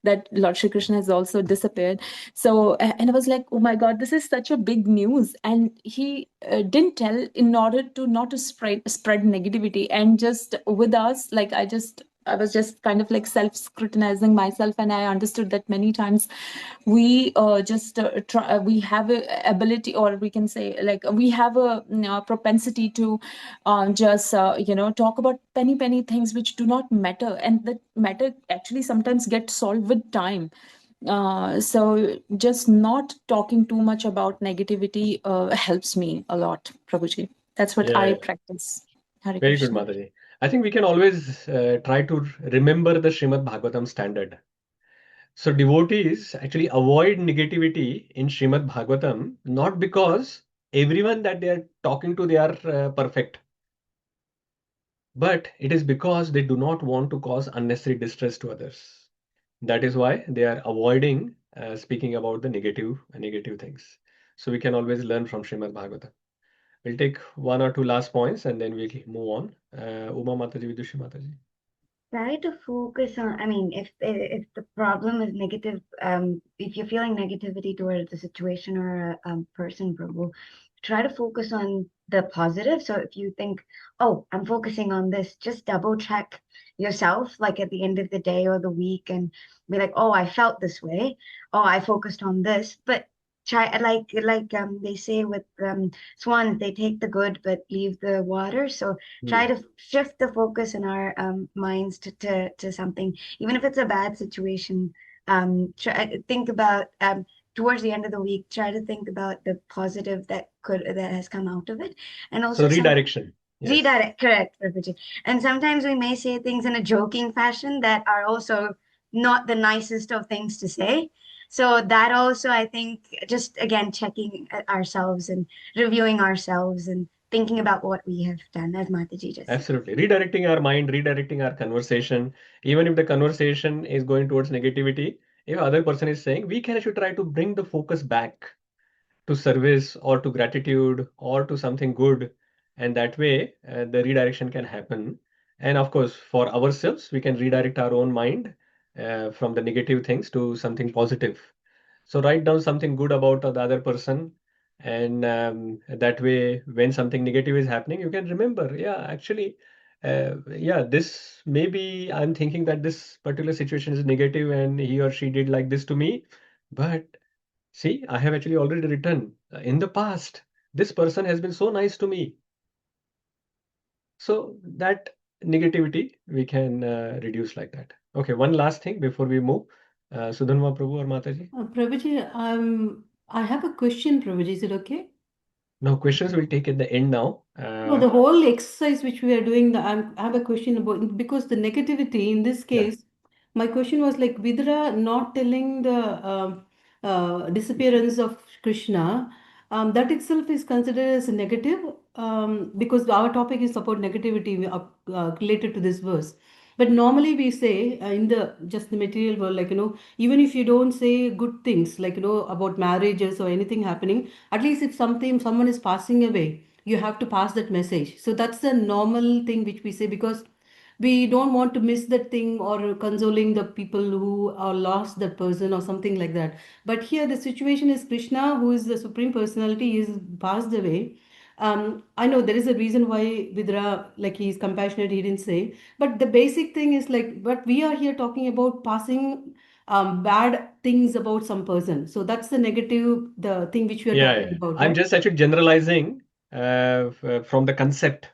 that Lord Shri Krishna has also disappeared. So, and I was like, oh my God, this is such a big news. And he didn't tell in order to not to spread negativity. And just with us, like I just I was just kind of like self-scrutinizing myself, and I understood that many times we we have a ability, or we can say like we have a propensity to just talk about penny things which do not matter, and that matter actually sometimes get solved with time. So just not talking too much about negativity helps me a lot, Prabhuji. That's what I Yeah, practice. Hare very good, Krishna. Mataji. I think we can always try to remember the Srimad Bhagavatam standard. So devotees actually avoid negativity in Srimad Bhagavatam, not because everyone that they are talking to, they are perfect, but it is because they do not want to cause unnecessary distress to others. That is why they are avoiding speaking about the negative things. So we can always learn from Srimad Bhagavatam. We'll take one or two last points and then we'll move on. Uma Mataji, Vidushi Mataji. Try to focus on, I mean, if the problem is negative, if you're feeling negativity towards the situation or a person, Prabhu, try to focus on the positive. So if you think, oh, I'm focusing on this, just double check yourself, like at the end of the day or the week, and be like, oh, I felt this way. Oh, I focused on this. But try, like they say with swans, they take the good but leave the water. So try to shift the focus in our minds to something, even if it's a bad situation. Think about towards the end of the week, try to think about the positive that has come out of it, and So also redirection. Yes. redirect. Correct, Prabhuji. And sometimes we may say things in a joking fashion that are also not the nicest of things to say. So that also, I think, just again checking ourselves and reviewing ourselves and thinking about what we have done, as Mataji just said. Absolutely. Redirecting our mind, redirecting our conversation. Even if the conversation is going towards negativity, if other person is saying, we can actually try to bring the focus back to service or to gratitude or to something good. And that way, the redirection can happen. And of course, for ourselves, we can redirect our own mind from the negative things to something positive. So write down something good about the other person, and that way, when something negative is happening, you can remember, yeah, actually, yeah, this maybe I'm thinking that this particular situation is negative, and he or she did like this to me, but see, I have actually already written in the past, this person has been so nice to me. So that negativity we can reduce like that. Okay, one last thing before we move. Sudhanma Prabhu or Mataji? Prabhuji, I have a question, Prabhuji. Is it okay? Now, questions we'll take at the end now. No, the whole exercise which we are doing, I have a question about, because the negativity in this Yeah. case, my question was like Vidura not telling the disappearance of Krishna, that itself is considered as a negative, because our topic is about negativity related to this verse. But normally we say in the just the material world, like, even if you don't say good things, like, about marriages or anything happening, at least if someone is passing away, you have to pass that message. So that's the normal thing which we say, because we don't want to miss that thing, or consoling the people who are lost that person or something like that. But here the situation is Krishna, who is the supreme personality, is passed away. I know there is a reason why Vidra, like, he is compassionate, he didn't say, but the basic thing is like, but we are here talking about passing bad things about some person. So that's the negative, the thing which we are talking about, I'm right? just actually generalizing from the concept.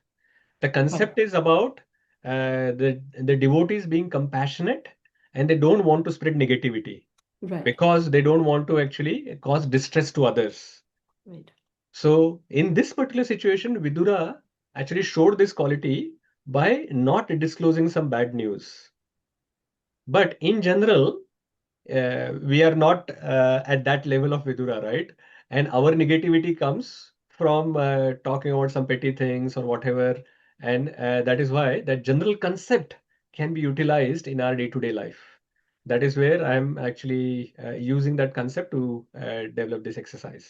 The concept is about the devotees being compassionate, and they don't want to spread negativity Right. because they don't want to actually cause distress to others. Right. So in this particular situation, Vidura actually showed this quality by not disclosing some bad news. But in general, we are not at that level of Vidura, right? And our negativity comes from talking about some petty things or whatever. And that is why that general concept can be utilized in our day-to-day life. That is where I'm actually using that concept to develop this exercise.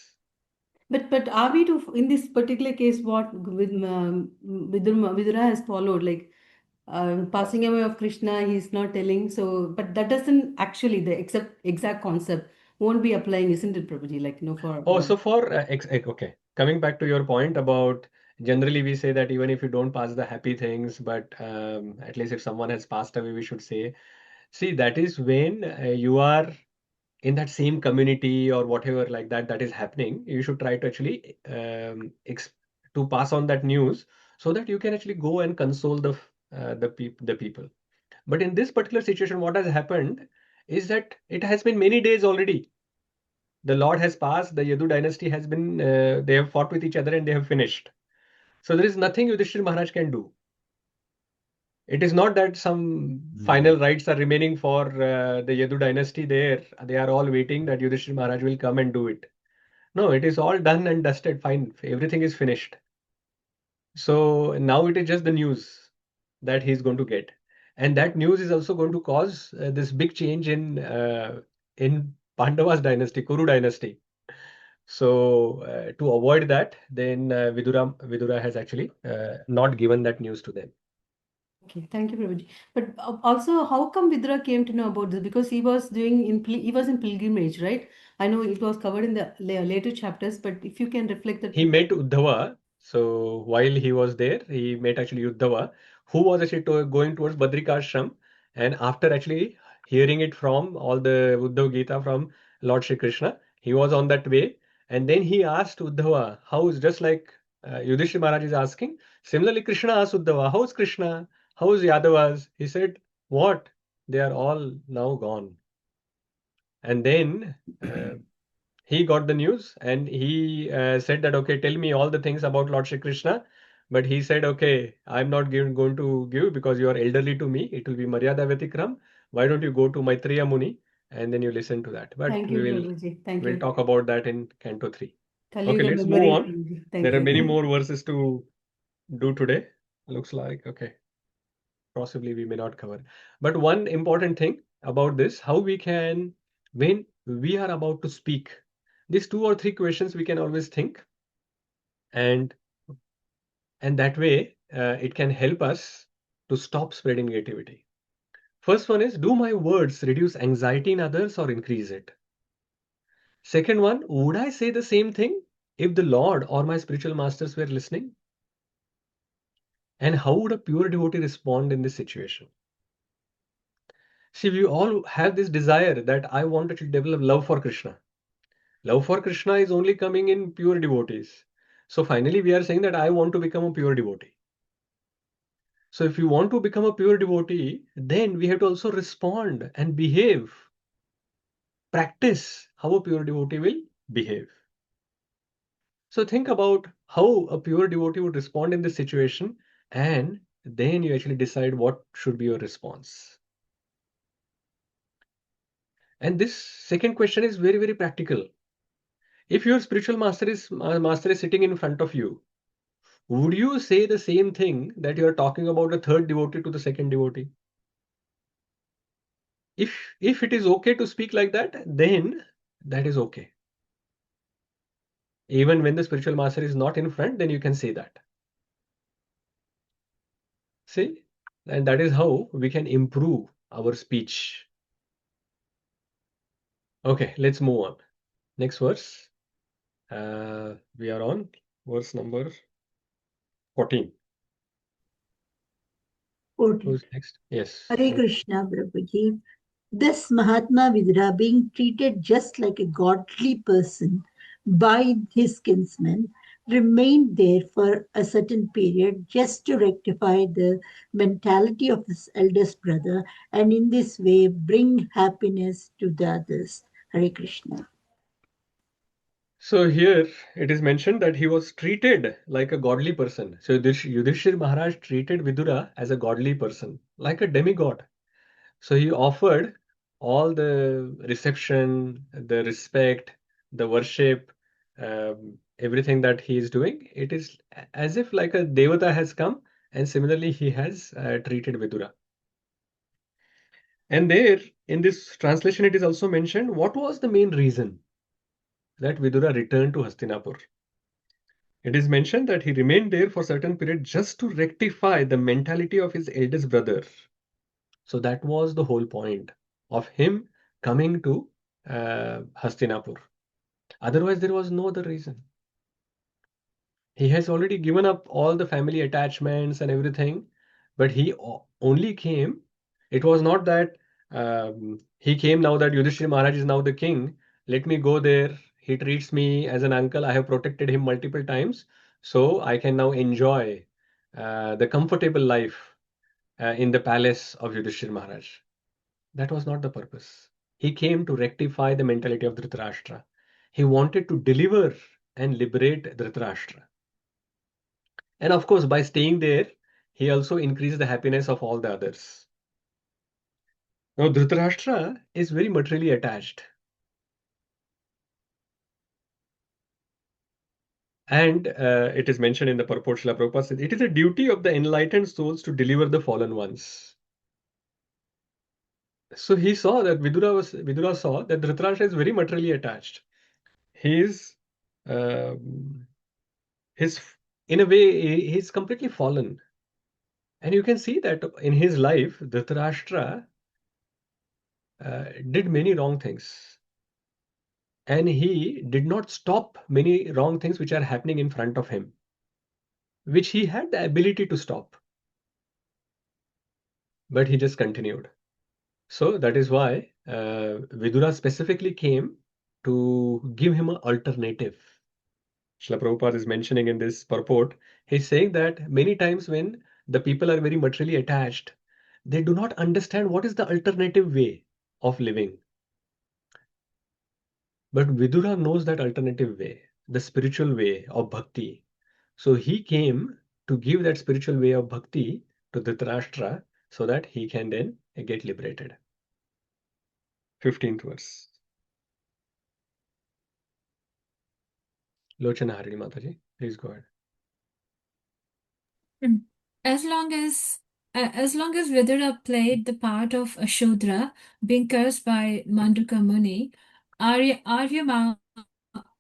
But are we to, in this particular case, what Vidura has followed, like passing away of Krishna, he's not telling. So, but that doesn't actually, the exact concept won't be applying, isn't it, Prabhuji? Like, for Oh, so for okay, coming back to your point about Generally, we say that even if you don't pass the happy things, but at least if someone has passed away, we should say, see, that is when you are in that same community or whatever like that that is happening. You should try to actually to pass on that news so that you can actually go and console the people. But in this particular situation, what has happened is that it has been many days already. The Lord has passed, the Yadu dynasty has been, they have fought with each other and they have finished. So there is nothing Yudhishthir Maharaj can do. It is not that some final rites are remaining for the Yadu dynasty there. They are all waiting that Yudhishthir Maharaj will come and do it. No, it is all done and dusted, fine. Everything is finished. So now it is just the news that he is going to get. And that news is also going to cause this big change in Pandava's dynasty, Kuru dynasty. So to avoid that, then Vidura has actually not given that news to them. Okay, thank you, Prabhuji. But also, how come Vidura came to know about this? Because he was he was in pilgrimage, right? I know it was covered in the later chapters, but if you can reflect that. He met Uddhava. So while he was there, he met actually Uddhava, who was actually going towards Badrikashram. And after actually hearing it from all the Uddhava Gita from Lord Shri Krishna, he was on that way. And then he asked Uddhava, how is just like Yudhishthira Maharaj is asking. Similarly, Krishna asked Uddhava, how is Krishna? How is Yadavas? He said, what? They are all now gone. And then he got the news and he said that, okay, tell me all the things about Lord Shri Krishna. But he said, okay, I'm not going to give because you are elderly to me. It will be Maryada Vyatikram. Why don't you go to Maitreya Muni and then you listen to that? But Thank you, Prabhuji. Thank we'll you. talk about that in Canto 3. Okay, Kaliuga let's move memory, on. Prabhuji. Thank There are you. many more verses to do today. Looks like, okay, possibly we may not cover. But one important thing about this, how we can, when we are about to speak, these 2 or 3 questions we can always think, and that way it can help us to stop spreading negativity. First one is, do my words reduce anxiety in others or increase it? Second one, would I say the same thing if the Lord or my spiritual masters were listening? And how would a pure devotee respond in this situation? See, we all have this desire that I want to develop love for Krishna. Love for Krishna is only coming in pure devotees. So finally, we are saying that I want to become a pure devotee. So if you want to become a pure devotee, then we have to also respond and behave, practice how a pure devotee will behave. So think about how a pure devotee would respond in this situation, and then you actually decide what should be your response. And this second question is very, very practical. If your spiritual master is sitting in front of you, would you say the same thing that you are talking about a third devotee to the second devotee? If it is okay to speak like that, then that is okay. Even when the spiritual master is not in front, then you can say that. See? And that is how we can improve our speech. Okay, let's move on. Next verse. We are on verse number 14. 14. Who's next? Yes. Hare Krishna, Prabhuji. This Mahatma Vidura, being treated just like a godly person by his kinsmen, remained there for a certain period just to rectify the mentality of his eldest brother and in this way bring happiness to the others. Hare Krishna. So here it is mentioned that he was treated like a godly person. So Yudhishthir Maharaj treated Vidura as a godly person, like a demigod. So he offered all the reception, the respect, the worship, everything that he is doing. It is as if like a Devata has come, and similarly he has treated Vidura. And there in this translation, it is also mentioned what was the main reason that Vidura returned to Hastinapur. It is mentioned that he remained there for a certain period just to rectify the mentality of his eldest brother. So that was the whole point of him coming to Hastinapur. Otherwise, there was no other reason. He has already given up all the family attachments and everything, but he only came. It was not that he came now that Yudhishthira Maharaj is now the king. Let me go there. He treats me as an uncle. I have protected him multiple times, so I can now enjoy the comfortable life in the palace of Yudhishthira Maharaj. That was not the purpose. He came to rectify the mentality of Dhritarashtra. He wanted to deliver and liberate Dhritarashtra. And of course, by staying there, he also increased the happiness of all the others. Now, Dhritarashtra is very materially attached. And it is mentioned in the purport, Srila Prabhupada says, it is a duty of the enlightened souls to deliver the fallen ones. So he saw that Vidura saw that Dhritarashtra is very materially attached. He's in a way, he's completely fallen. And you can see that in his life, Dhritarashtra did many wrong things. And he did not stop many wrong things which are happening in front of him, which he had the ability to stop. But he just continued. So that is why Vidura specifically came to give him an alternative. Srila Prabhupada is mentioning in this purport, he's saying that many times when the people are very materially attached, they do not understand what is the alternative way of living. But Vidura knows that alternative way, the spiritual way of bhakti. So he came to give that spiritual way of bhakti to Dhritarashtra so that he can then get liberated. 15th verse. Lochana Harini Mataji, please go ahead. As long as Vidura played the part of a Shudra, being cursed by Manduka Muni, Aryama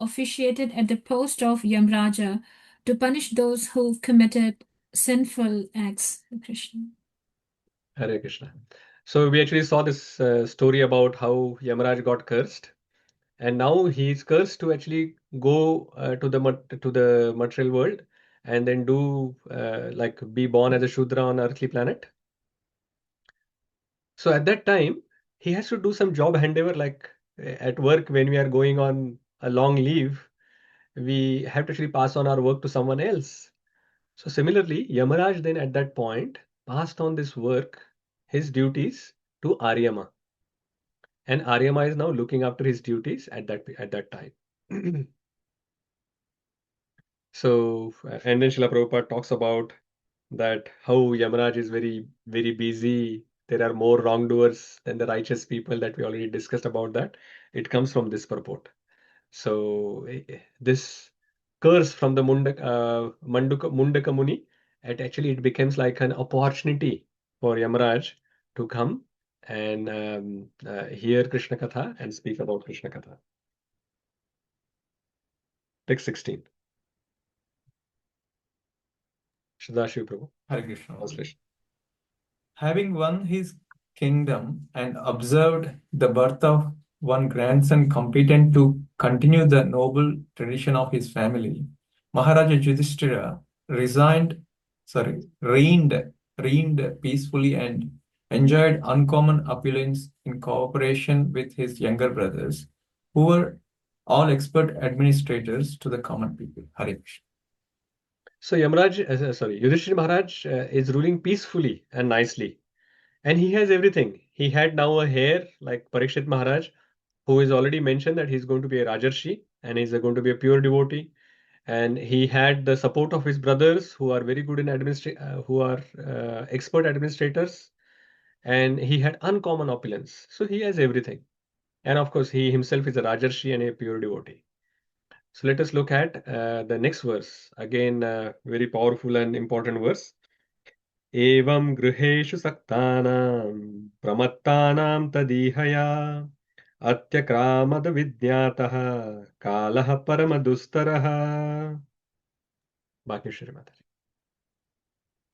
officiated at the post of Yamraja to punish those who committed sinful acts. Krishna. Hare Krishna. So we actually saw this story about how Yamaraj got cursed, and now he is cursed to actually go to the material world and then do like be born as a Shudra on earthly planet. So at that time, he has to do some job handover, like at work when we are going on a long leave, we have to actually pass on our work to someone else. So similarly, Yamaraj then at that point passed on this work, his duties to Aryama. And Aryama is now looking after his duties at that time. So, and then Srila Prabhupada talks about that how Yamaraj is very, very busy. There are more wrongdoers than the righteous people that we already discussed about that. It comes from this purport. So, this curse from the Mundaka Muni, it becomes like an opportunity for Yamaraj to come and hear Krishna Katha and speak about Krishna Katha. Text 16. Shridhar Prabhu. Hare Krishna. Translation. Having won his kingdom and observed the birth of one grandson competent to continue the noble tradition of his family, Maharaja Yudhishthira reigned peacefully and enjoyed uncommon opulence in cooperation with his younger brothers, who were all expert administrators to the common people. Hare Krishna. So Yudhishthira Maharaj is ruling peacefully and nicely. And he has everything. He had now a heir like Parikshit Maharaj, who is already mentioned that he's going to be a Rajarshi and he's going to be a pure devotee. And he had the support of his brothers who are very good in expert administrators. And he had uncommon opulence. So he has everything. And of course, he himself is a Rajarshi and a pure devotee. So let us look at the next verse. Again, very powerful and important verse. Evam gृहेषु सक्तानां प्रमत्तानां तदीहया अत्यक्रामद विज्ञातः कालः परमदुस्तरः. Bhakeshwari Mataji.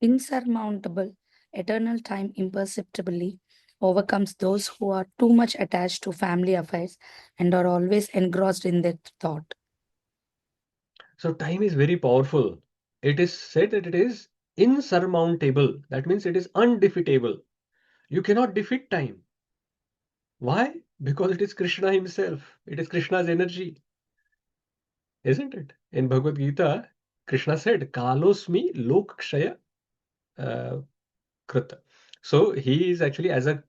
Insurmountable, eternal time imperceptibly overcomes those who are too much attached to family affairs and are always engrossed in their thought. So time is very powerful. It is said that it is insurmountable. That means it is undefeatable. You cannot defeat time. Why? Because it is Krishna himself. It is Krishna's energy, isn't it? In Bhagavad Gita, Krishna said, Kalosmi Lokshaya Krita. So he is actually as a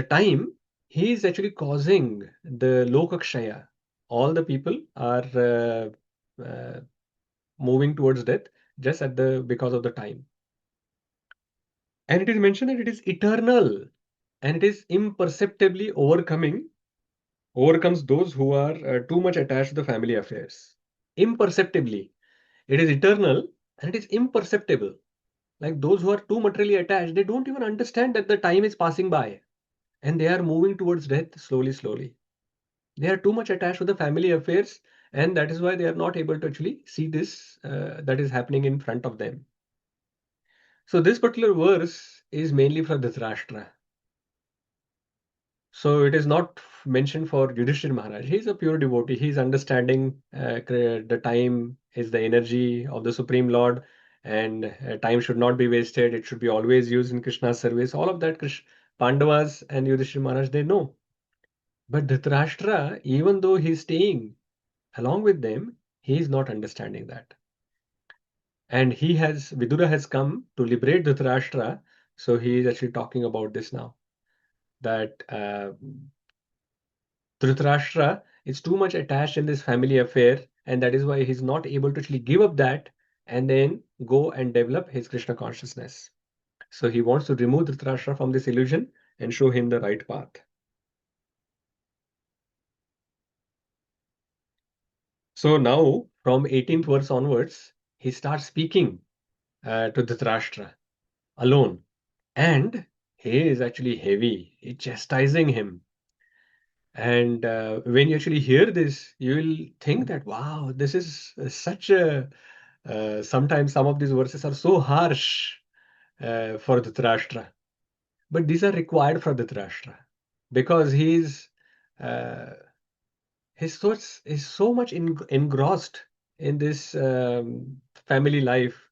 time, he is actually causing the Lokakshaya. All the people are moving towards death just because of the time. And it is mentioned that it is eternal and it is imperceptibly overcomes those who are too much attached to the family affairs. Imperceptibly. It is eternal and it is imperceptible. Like those who are too materially attached, they don't even understand that the time is passing by and they are moving towards death slowly, slowly. They are too much attached to the family affairs, and that is why they are not able to actually see this that is happening in front of them. So this particular verse is mainly for Dhritarashtra. So it is not mentioned for Yudhishthira Maharaj. He is a pure devotee. He is understanding the time is the energy of the Supreme Lord, and time should not be wasted. It should be always used in Krishna's service. All of that Pandavas and Yudhishthira Maharaj, they know. But Dhritarashtra, even though he is staying along with them, he is not understanding that. And Vidura has come to liberate Dhritarashtra. So he is actually talking about this now. That Dhritarashtra is too much attached in this family affair, and that is why he's not able to actually give up that and then go and develop his Krishna consciousness. So he wants to remove Dhritarashtra from this illusion and show him the right path. So now, from 18th verse onwards, he starts speaking to Dhritarashtra alone, and he is actually heavy. He's chastising him. And when you actually hear this, you will think that, wow, this is such a. Sometimes some of these verses are so harsh for Dhritarashtra, but these are required for Dhritarashtra because his thoughts is so much engrossed in this family life.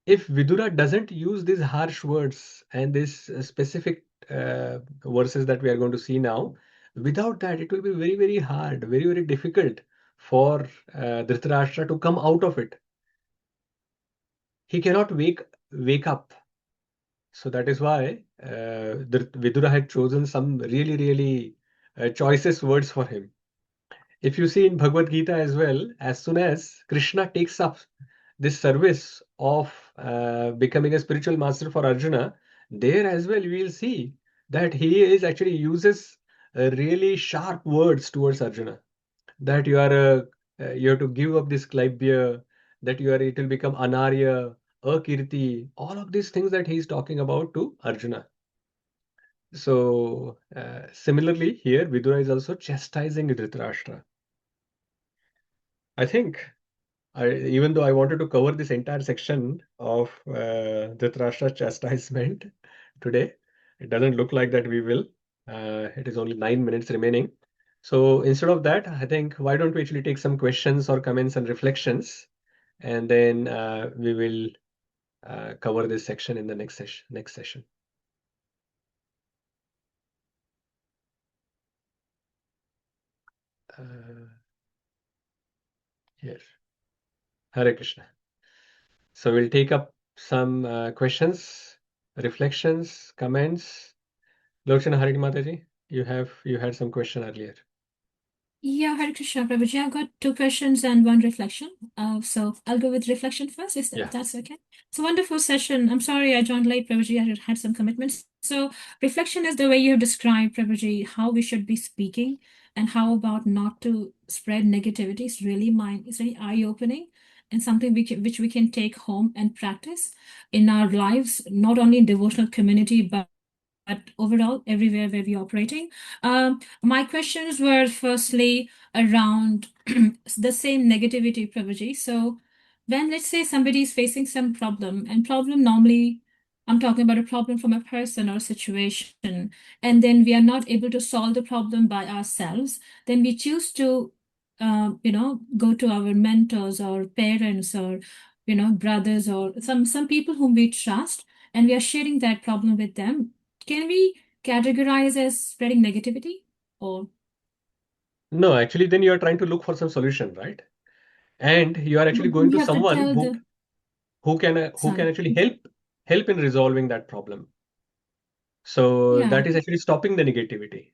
If Vidura doesn't use these harsh words and these specific verses that we are going to see now, without that, it will be very, very hard, very, very difficult for Dhritarashtra to come out of it. He cannot wake up. So that is why Vidura had chosen some really, really choicest words for him. If you see in Bhagavad Gita as well, as soon as Krishna takes up this service of becoming a spiritual master for Arjuna, there as well we will see that he is actually uses really sharp words towards Arjuna. That you have to give up this klaibya, that it will become anarya, akirti, all of these things that he is talking about to Arjuna. So similarly here, Vidura is also chastising Dhritarashtra. I think even though I wanted to cover this entire section of Dhritarashtra chastisement today, it doesn't look like that we will. It is only 9 minutes remaining. So instead of that, I think why don't we actually take some questions or comments and reflections, and then we will cover this section in the next session. Here. Hare Krishna. So we'll take up some questions, reflections, comments. Lochana Hari Mataji, you had some question earlier. Yeah, Hare Krishna, Prabhuji. I've got 2 questions and 1 reflection. So I'll go with reflection first, if that's okay. It's a wonderful session. I'm sorry I joined late, Prabhuji. I had some commitments. So reflection is the way you have described, Prabhuji, how we should be speaking and how about not to spread negativity. It's really eye-opening and something which we can take home and practice in our lives, not only in devotional community, but overall everywhere where we're operating. My questions were firstly around the same negativity, Prabhuji. So when, let's say, somebody is facing some problem, and problem normally, I'm talking about a problem from a person or a situation, and then we are not able to solve the problem by ourselves, then we choose to go to our mentors or parents or brothers or some people whom we trust, and we are sharing that problem with them, can we categorize as spreading negativity? Or No, actually, then you are trying to look for some solution, right? And you are actually going we to have to someone tell the who can sorry. actually help in resolving that problem. So Yeah. that is actually stopping the negativity.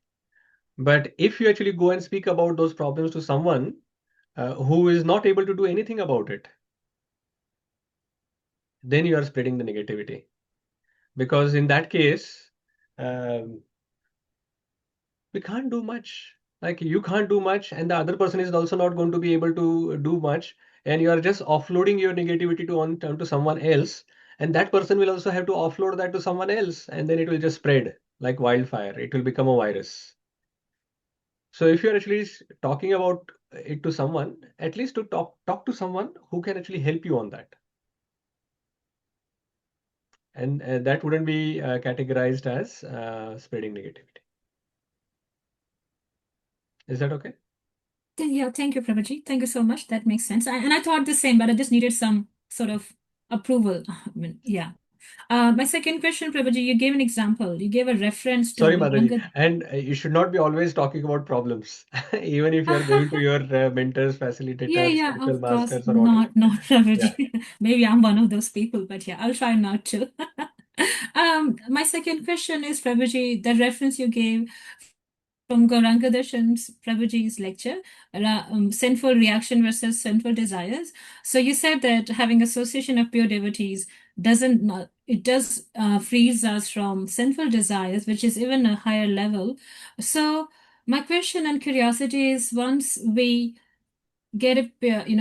But if you actually go and speak about those problems to someone who is not able to do anything about it, then you are spreading the negativity. Because in that case, um, we can't do much. Like you can't do much, and the other person is also not going to be able to do much, and you are just offloading your negativity onto someone else, and that person will also have to offload that to someone else, and then it will just spread like wildfire. It will become a virus. So if you're actually talking about it to someone, at least to talk to someone who can actually help you on that, and that wouldn't be categorized as spreading negativity. Is that okay? Yeah, thank you, Prabhaji. Thank you so much. That makes sense. And I thought the same, but I just needed some sort of approval. I mean, yeah. My second question, Prabhaji, you gave an example. You gave a reference Sorry, to Mataji. younger. And you should not be always talking about problems. Even if you are going to your mentors, Yeah, facilitators, yeah, spiritual of course. masters, or whatever. Not Yeah. Prabhaji. Maybe I'm one of those people, but yeah, I'll try not to. My second question is, Prabhuji, the reference you gave from Gauranga Darshan's Prabhuji's lecture, sinful reaction versus sinful desires. So you said that having association of pure devotees doesn't not, it does frees us from sinful desires, which is even a higher level. So my question and curiosity is, once we get a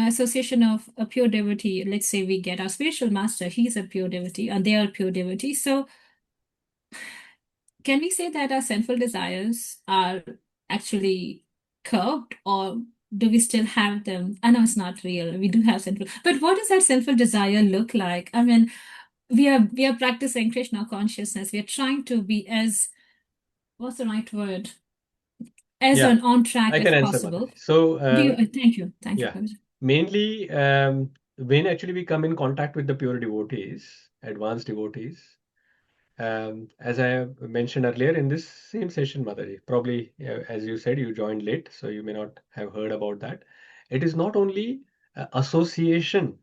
association of a pure devotee, let's say we get our spiritual master, he's a pure devotee and they are pure devotees, so can we say that our sinful desires are actually curbed, or do we still have them? I know it's not real, we do have sinful, but what does that sinful desire look like? I mean, we are practicing Krishna consciousness, we are trying to be as, what's the right word, as Yeah, on track I can as answer, possible. Mataji. So, Do you thank you, yeah, Prabhuji. mainly when actually we come in contact with the pure devotees, advanced devotees, as I have mentioned earlier in this same session, Mataji, probably as you said, you joined late, so you may not have heard about that. It is not only association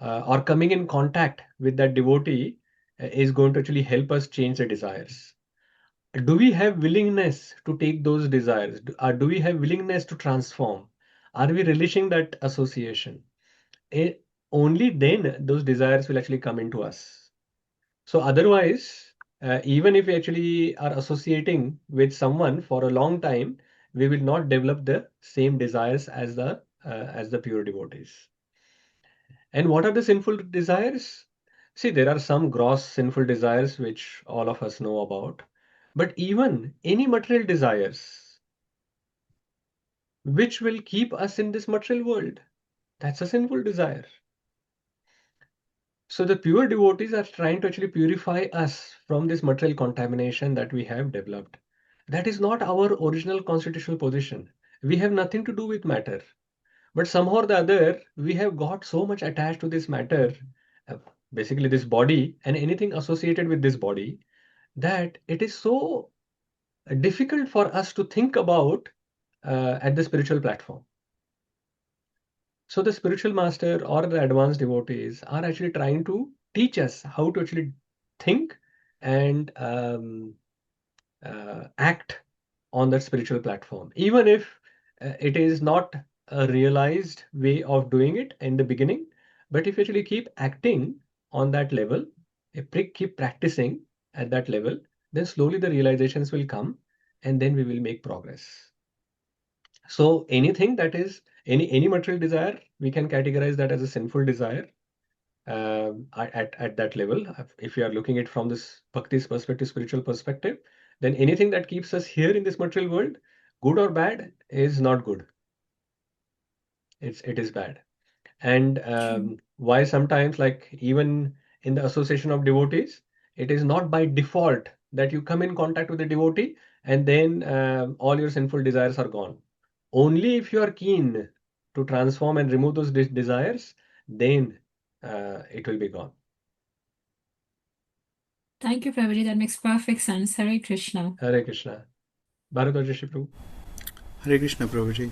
or coming in contact with that devotee is going to actually help us change the desires. Do we have willingness to take those desires? Do we have willingness to transform? Are we relishing that association? Eh, Only then those desires will actually come into us. So otherwise, even if we actually are associating with someone for a long time, we will not develop the same desires as the pure devotees. And what are the sinful desires? See, there are some gross sinful desires which all of us know about. But even any material desires which will keep us in this material world, that's a sinful desire. So the pure devotees are trying to actually purify us from this material contamination that we have developed. That is not our original constitutional position. We have nothing to do with matter. But somehow or the other, we have got so much attached to this matter, uh, basically this body and anything associated with this body, that it is so difficult for us to think about at the spiritual platform. So the spiritual master or the advanced devotees are actually trying to teach us how to actually think and act on that spiritual platform, even if it is not a realized way of doing it in the beginning. But if you actually keep acting on that level, keep practicing at that level, then slowly the realizations will come and then we will make progress. So anything that is any material desire, we can categorize that as a sinful desire at that level. If you are looking at it from this bhakti's perspective, spiritual perspective, then anything that keeps us here in this material world, good or bad, is not good. It is bad. And why sometimes, like even in the association of devotees, it is not by default that you come in contact with the devotee and then all your sinful desires are gone. Only if you are keen to transform and remove those desires, then it will be gone. Thank you, Prabhuji. That makes perfect sense. Hare Krishna. Hare Krishna. Bharadwaja Shri Prabhu. Hare Krishna, Prabhuji.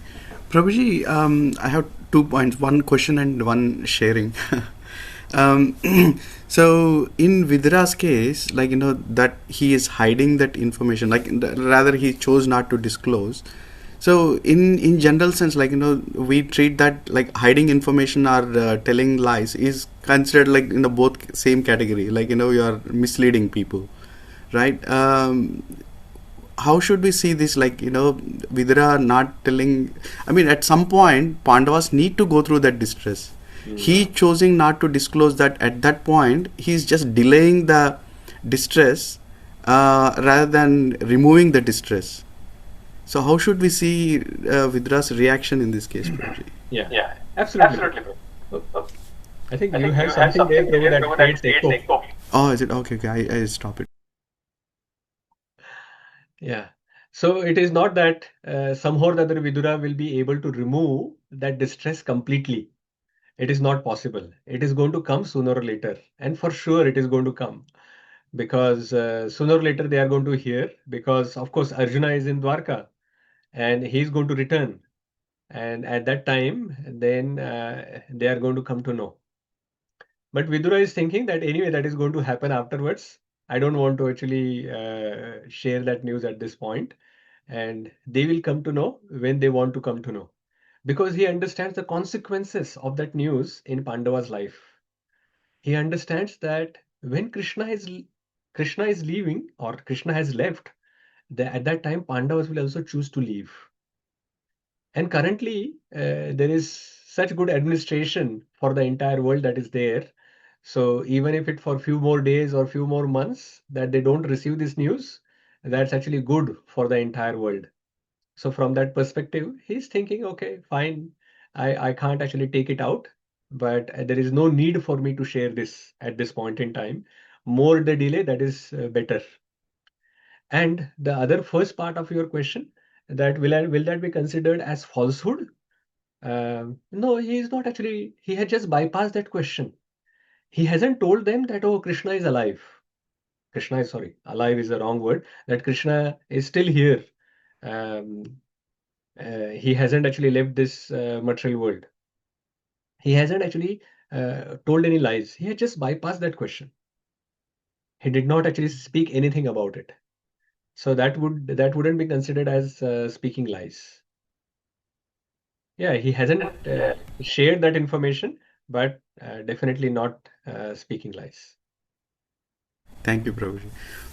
Prabhuji, I have 2 points, one question and one sharing. um, so in Vidura's case, like, that he is hiding that information, like rather he chose not to disclose. So in general sense, like, we treat that like hiding information or telling lies is considered like, both same category, like, you are misleading people, right? How should we see this, like, Vidura not telling? I mean, at some point Pandavas need to go through that distress. He choosing not to disclose that at that point, he's just delaying the distress rather than removing the distress. So how should we see Vidura's reaction in this case, Prabhuji? Yeah, absolutely. I think you have something there, Prabhu, that creates echo. Oh, is it? Okay, I stop it. Yeah. So it is not that somehow or the other Vidura will be able to remove that distress completely. It is not possible. It is going to come sooner or later. And for sure it is going to come. Because sooner or later they are going to hear. Because of course Arjuna is in Dwarka and he is going to return. And at that time, then they are going to come to know. But Vidura is thinking that anyway, that is going to happen afterwards. I don't want to actually share that news at this point. And they will come to know when they want to come to know. Because he understands the consequences of that news in Pandava's life. He understands that when Krishna is leaving or Krishna has left, at that time Pandavas will also choose to leave. And currently, there is such good administration for the entire world that is there. So even if it for few more days or few more months that they don't receive this news, that's actually good for the entire world. So from that perspective, he's thinking, okay, fine, I can't actually take it out, but there is no need for me to share this at this point in time. More the delay, that is better. And the other first part of your question, that will that be considered as falsehood? No, he is not actually, he had just bypassed that question. He hasn't told them that, oh, Krishna is alive. Krishna is, sorry, alive is the wrong word, that Krishna is still here. He hasn't actually left this material world. He hasn't actually told any lies. He had just bypassed that question. He did not actually speak anything about it. So that wouldn't be considered as speaking lies. Yeah, he hasn't shared that information, but definitely not speaking lies. Thank you, Prabhuji.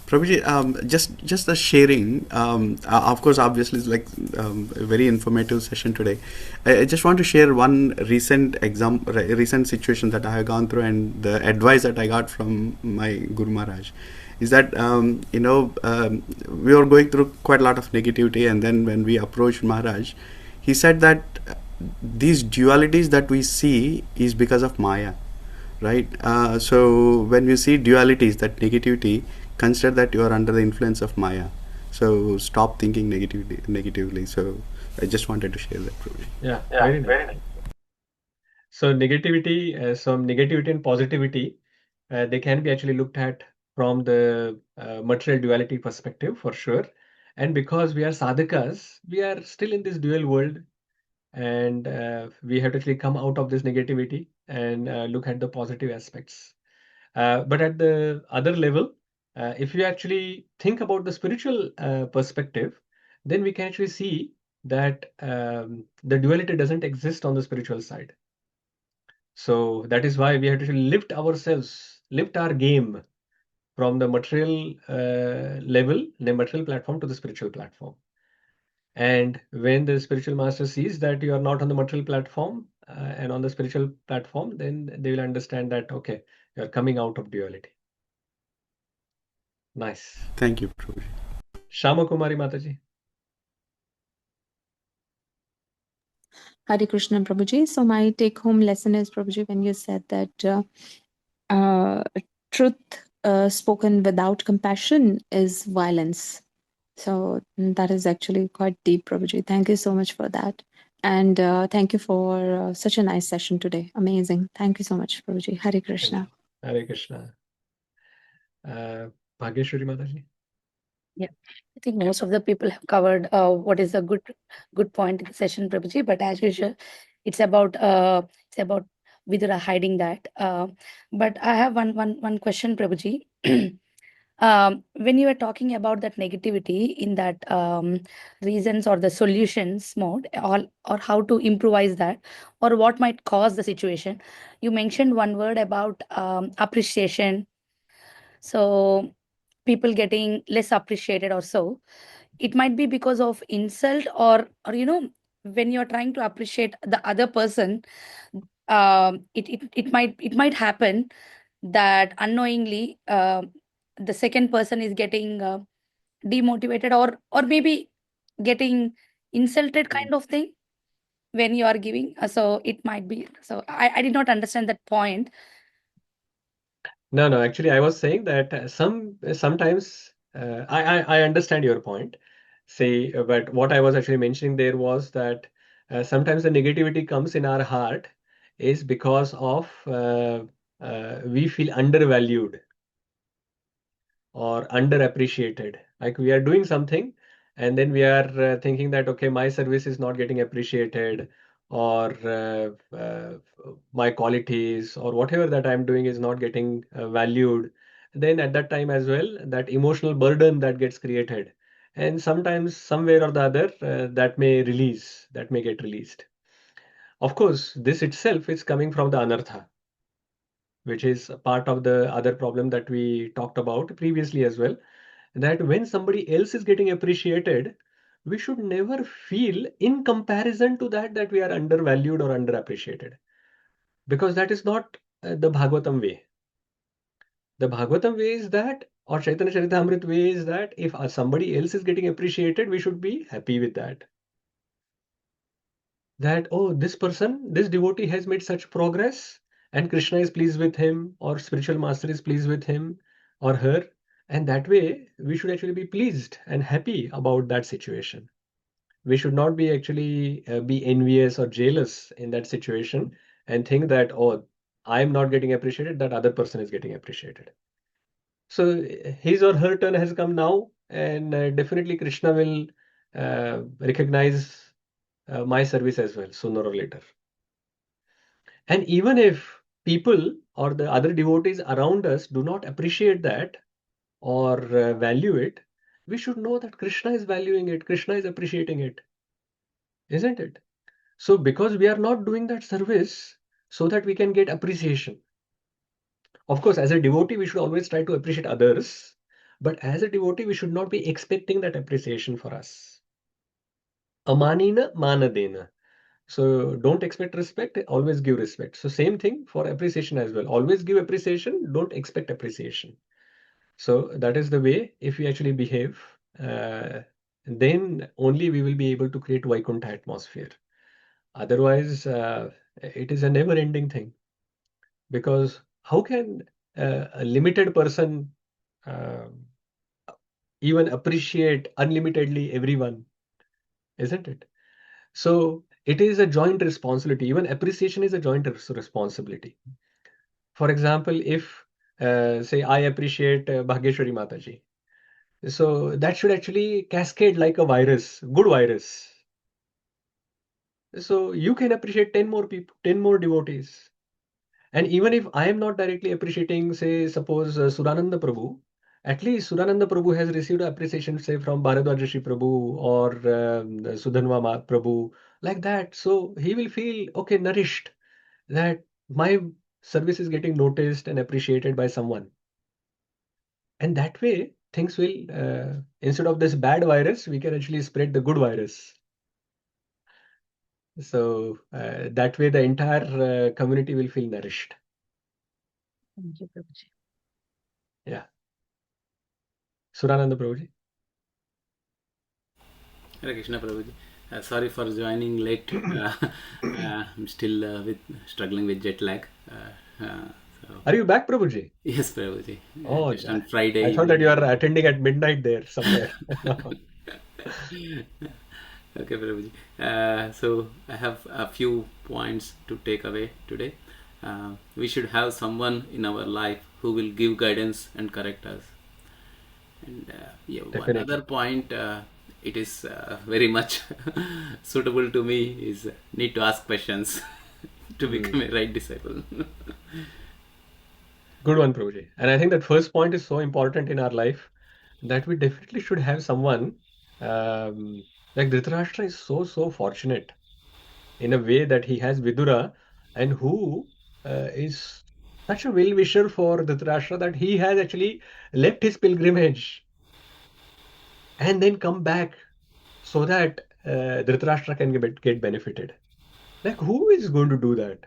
Prabhuji, just the sharing, of course, obviously, it's like a very informative session today. I just want to share one recent situation that I have gone through, and the advice that I got from my Guru Maharaj is that, we were going through quite a lot of negativity, and then when we approached Maharaj, he said that these dualities that we see is because of Maya. Right. So when you see dualities, that negativity, consider that you are under the influence of Maya. So stop thinking negatively. So I just wanted to share that. Probably. Yeah, very nice. So negativity and positivity, they can be actually looked at from the material duality perspective for sure. And because we are sadhakas, we are still in this dual world. And we have to actually come out of this negativity and look at the positive aspects. But at the other level, if you actually think about the spiritual perspective, then we can actually see that the duality doesn't exist on the spiritual side. So that is why we have to lift ourselves, lift our game from the material level, the material platform, to the spiritual platform. And when the spiritual master sees that you are not on the material platform and on the spiritual platform, then they will understand that, okay, you are coming out of duality. Nice. Thank you, Prabhuji. Shama Kumari Mataji. Hare Krishna, Prabhuji. So my take-home lesson is, Prabhuji, when you said that truth spoken without compassion is violence. So that is actually quite deep, Prabhuji. Thank you so much for that. And thank you for such a nice session today. Amazing. Thank you so much, Prabhuji. Hare Thank Krishna. you. Hare Krishna. Bhageshwari Mataji. Yeah, I think most of the people have covered what is a good point in the session, Prabhuji. But as usual, it's about Vidura hiding that. But I have one question, Prabhuji. When you were talking about that negativity in that reasons or the solutions mode, or how to improvise that, or what might cause the situation, you mentioned one word about appreciation. So people getting less appreciated or so, it might be because of insult, or when you're trying to appreciate the other person, it might happen that unknowingly the second person is getting demotivated, or maybe getting insulted kind of thing when you are giving. So it might be, so I did not understand that point. No, actually, I was saying that sometimes I understand your point. Say, but what I was actually mentioning there was that sometimes the negativity comes in our heart is because of we feel undervalued or underappreciated. Like we are doing something, and then we are thinking that, okay, my service is not getting appreciated, or my qualities or whatever that I'm doing is not getting valued. Then at that time as well, that emotional burden that gets created. And sometimes, somewhere or the other, that may get released. Of course, this itself is coming from the anartha, which is a part of the other problem that we talked about previously as well, that when somebody else is getting appreciated, we should never feel in comparison to that we are undervalued or underappreciated, because that is not the Bhagavatam way. The Bhagavatam way is that, or Chaitanya Charitamrita way is that if somebody else is getting appreciated, we should be happy with that. That, oh, this person, this devotee has made such progress, and Krishna is pleased with him, or spiritual master is pleased with him or her. And that way, we should actually be pleased and happy about that situation. We should not be actually be envious or jealous in that situation and think that, oh, I'm not getting appreciated, that other person is getting appreciated. So his or her turn has come now, and definitely Krishna will recognize my service as well sooner or later. And even if people or the other devotees around us do not appreciate that or value it, we should know that Krishna is valuing it, Krishna is appreciating it, isn't it? So because we are not doing that service so that we can get appreciation. Of course, as a devotee, we should always try to appreciate others, but as a devotee, we should not be expecting that appreciation for us. Amanina manadena. So don't expect respect, always give respect. So same thing for appreciation as well. Always give appreciation, don't expect appreciation. So that is the way, if we actually behave, then only we will be able to create Vaikuntha atmosphere. Otherwise, it is a never-ending thing. Because how can a limited person uh, even appreciate unlimitedly everyone, isn't it? So it is a joint responsibility. Even appreciation is a joint responsibility. For example, if say I appreciate Bhageshwari Mataji, so that should actually cascade like a virus, good virus. So you can appreciate 10 more people, 10 more devotees. And even if I am not directly appreciating, say, suppose Surananda Prabhu, at least Surananda Prabhu has received appreciation, say, from Bharadwaj Rishi Prabhu or Sudhanva Prabhu, like that. So he will feel, okay, nourished, that my service is getting noticed and appreciated by someone. And that way, things will, instead of this bad virus, we can actually spread the good virus. So that way, the entire community will feel nourished. Thank you, Prabhuji. Yeah. Surananda Prabhuji. Hare Krishna Prabhuji. Sorry for joining late. I'm still struggling with jet lag. Are you back, Prabhuji? Yes, Prabhuji. Oh, Just on Friday I thought that you evening. are attending at midnight there somewhere. Okay, Prabhuji. So I have a few points to take away today. We should have someone in our life who will give guidance and correct us. And one Definitely. other point, it is very much suitable to me, is need to ask questions to become a right disciple. Good one, Prabhuji. And I think that first point is so important in our life that we definitely should have someone like Dhritarashtra is so fortunate in a way that he has Vidura, and who is such a well-wisher for Dhritarashtra that he has actually left his pilgrimage and then come back so that Dhritarashtra can get benefited. Like, who is going to do that?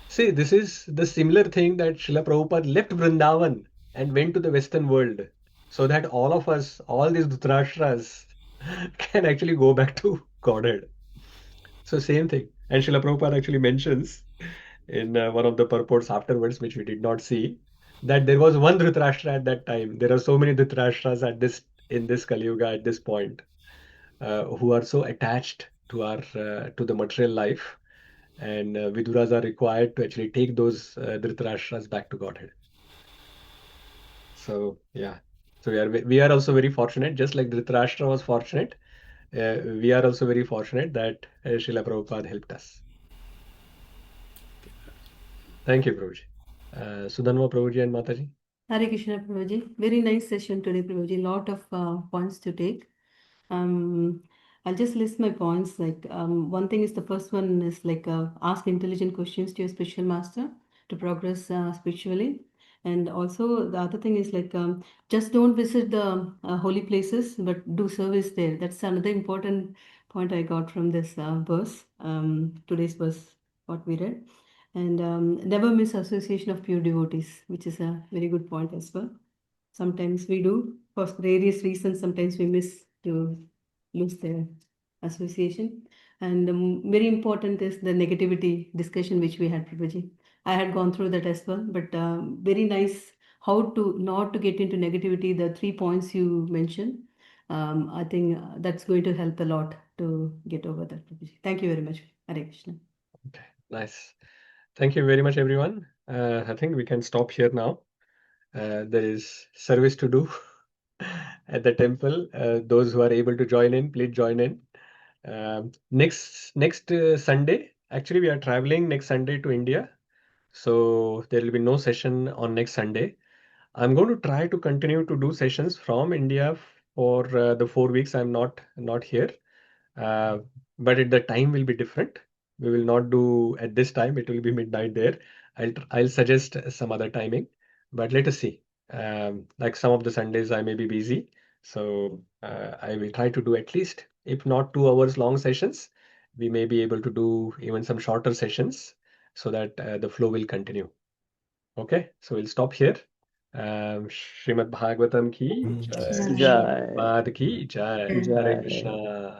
See, this is the similar thing that Srila Prabhupada left Vrindavan and went to the Western world so that all of us, all these Dhritarashtras, can actually go back to Godhead. So same thing. And Srila Prabhupada actually mentions in one of the purports afterwards, which we did not see, that there was one Dhritarashtra at that time. There are so many Dhritarashtras in this Kali Yuga at this point, who are so attached to our to the material life, and Viduras are required to actually take those Dhritarashtras back to Godhead. So yeah, so we are also very fortunate, just like Dhritarashtra was fortunate. We are also very fortunate that Srila Prabhupada helped us. Thank you, Prabhuji. Sudhanva Prabhuji and Mataji. Hare Krishna, Prabhuji. Very nice session today, Prabhuji. Lot of points to take. I'll just list my points. Like one thing is, the first one is like ask intelligent questions to your spiritual master to progress spiritually. And also the other thing is like just don't visit the holy places, but do service there. That's another important point I got from this verse, today's verse, what we read. And never miss association of pure devotees, which is a very good point as well. Sometimes we do, for various reasons, sometimes we miss to lose their association. And very important is the negativity discussion which we had, Prabhuji. I had gone through that as well, but very nice how to not to get into negativity. The 3 points you mentioned, I think that's going to help a lot to get over that, Prabhuji. Thank you very much. Hare Krishna. Okay, nice. Thank you very much, everyone. I think we can stop here now. There is service to do at the temple. Those who are able to join in, please join in. Next Sunday, actually, we are traveling next Sunday to India, so there will be no session on next Sunday. I'm going to try to continue to do sessions from India for the 4 weeks I'm not here. But the time will be different. We will not do at this time. It will be midnight there. I'll suggest some other timing, but let us see. Like some of the Sundays I may be busy, so I will try to do at least, if not 2 hours long sessions, we may be able to do even some shorter sessions so that the flow will continue. Okay, so we'll stop here. Srimad Bhagavatam ki jai, Jai. Prabhupada ki jai. Hare Jai. Krishna.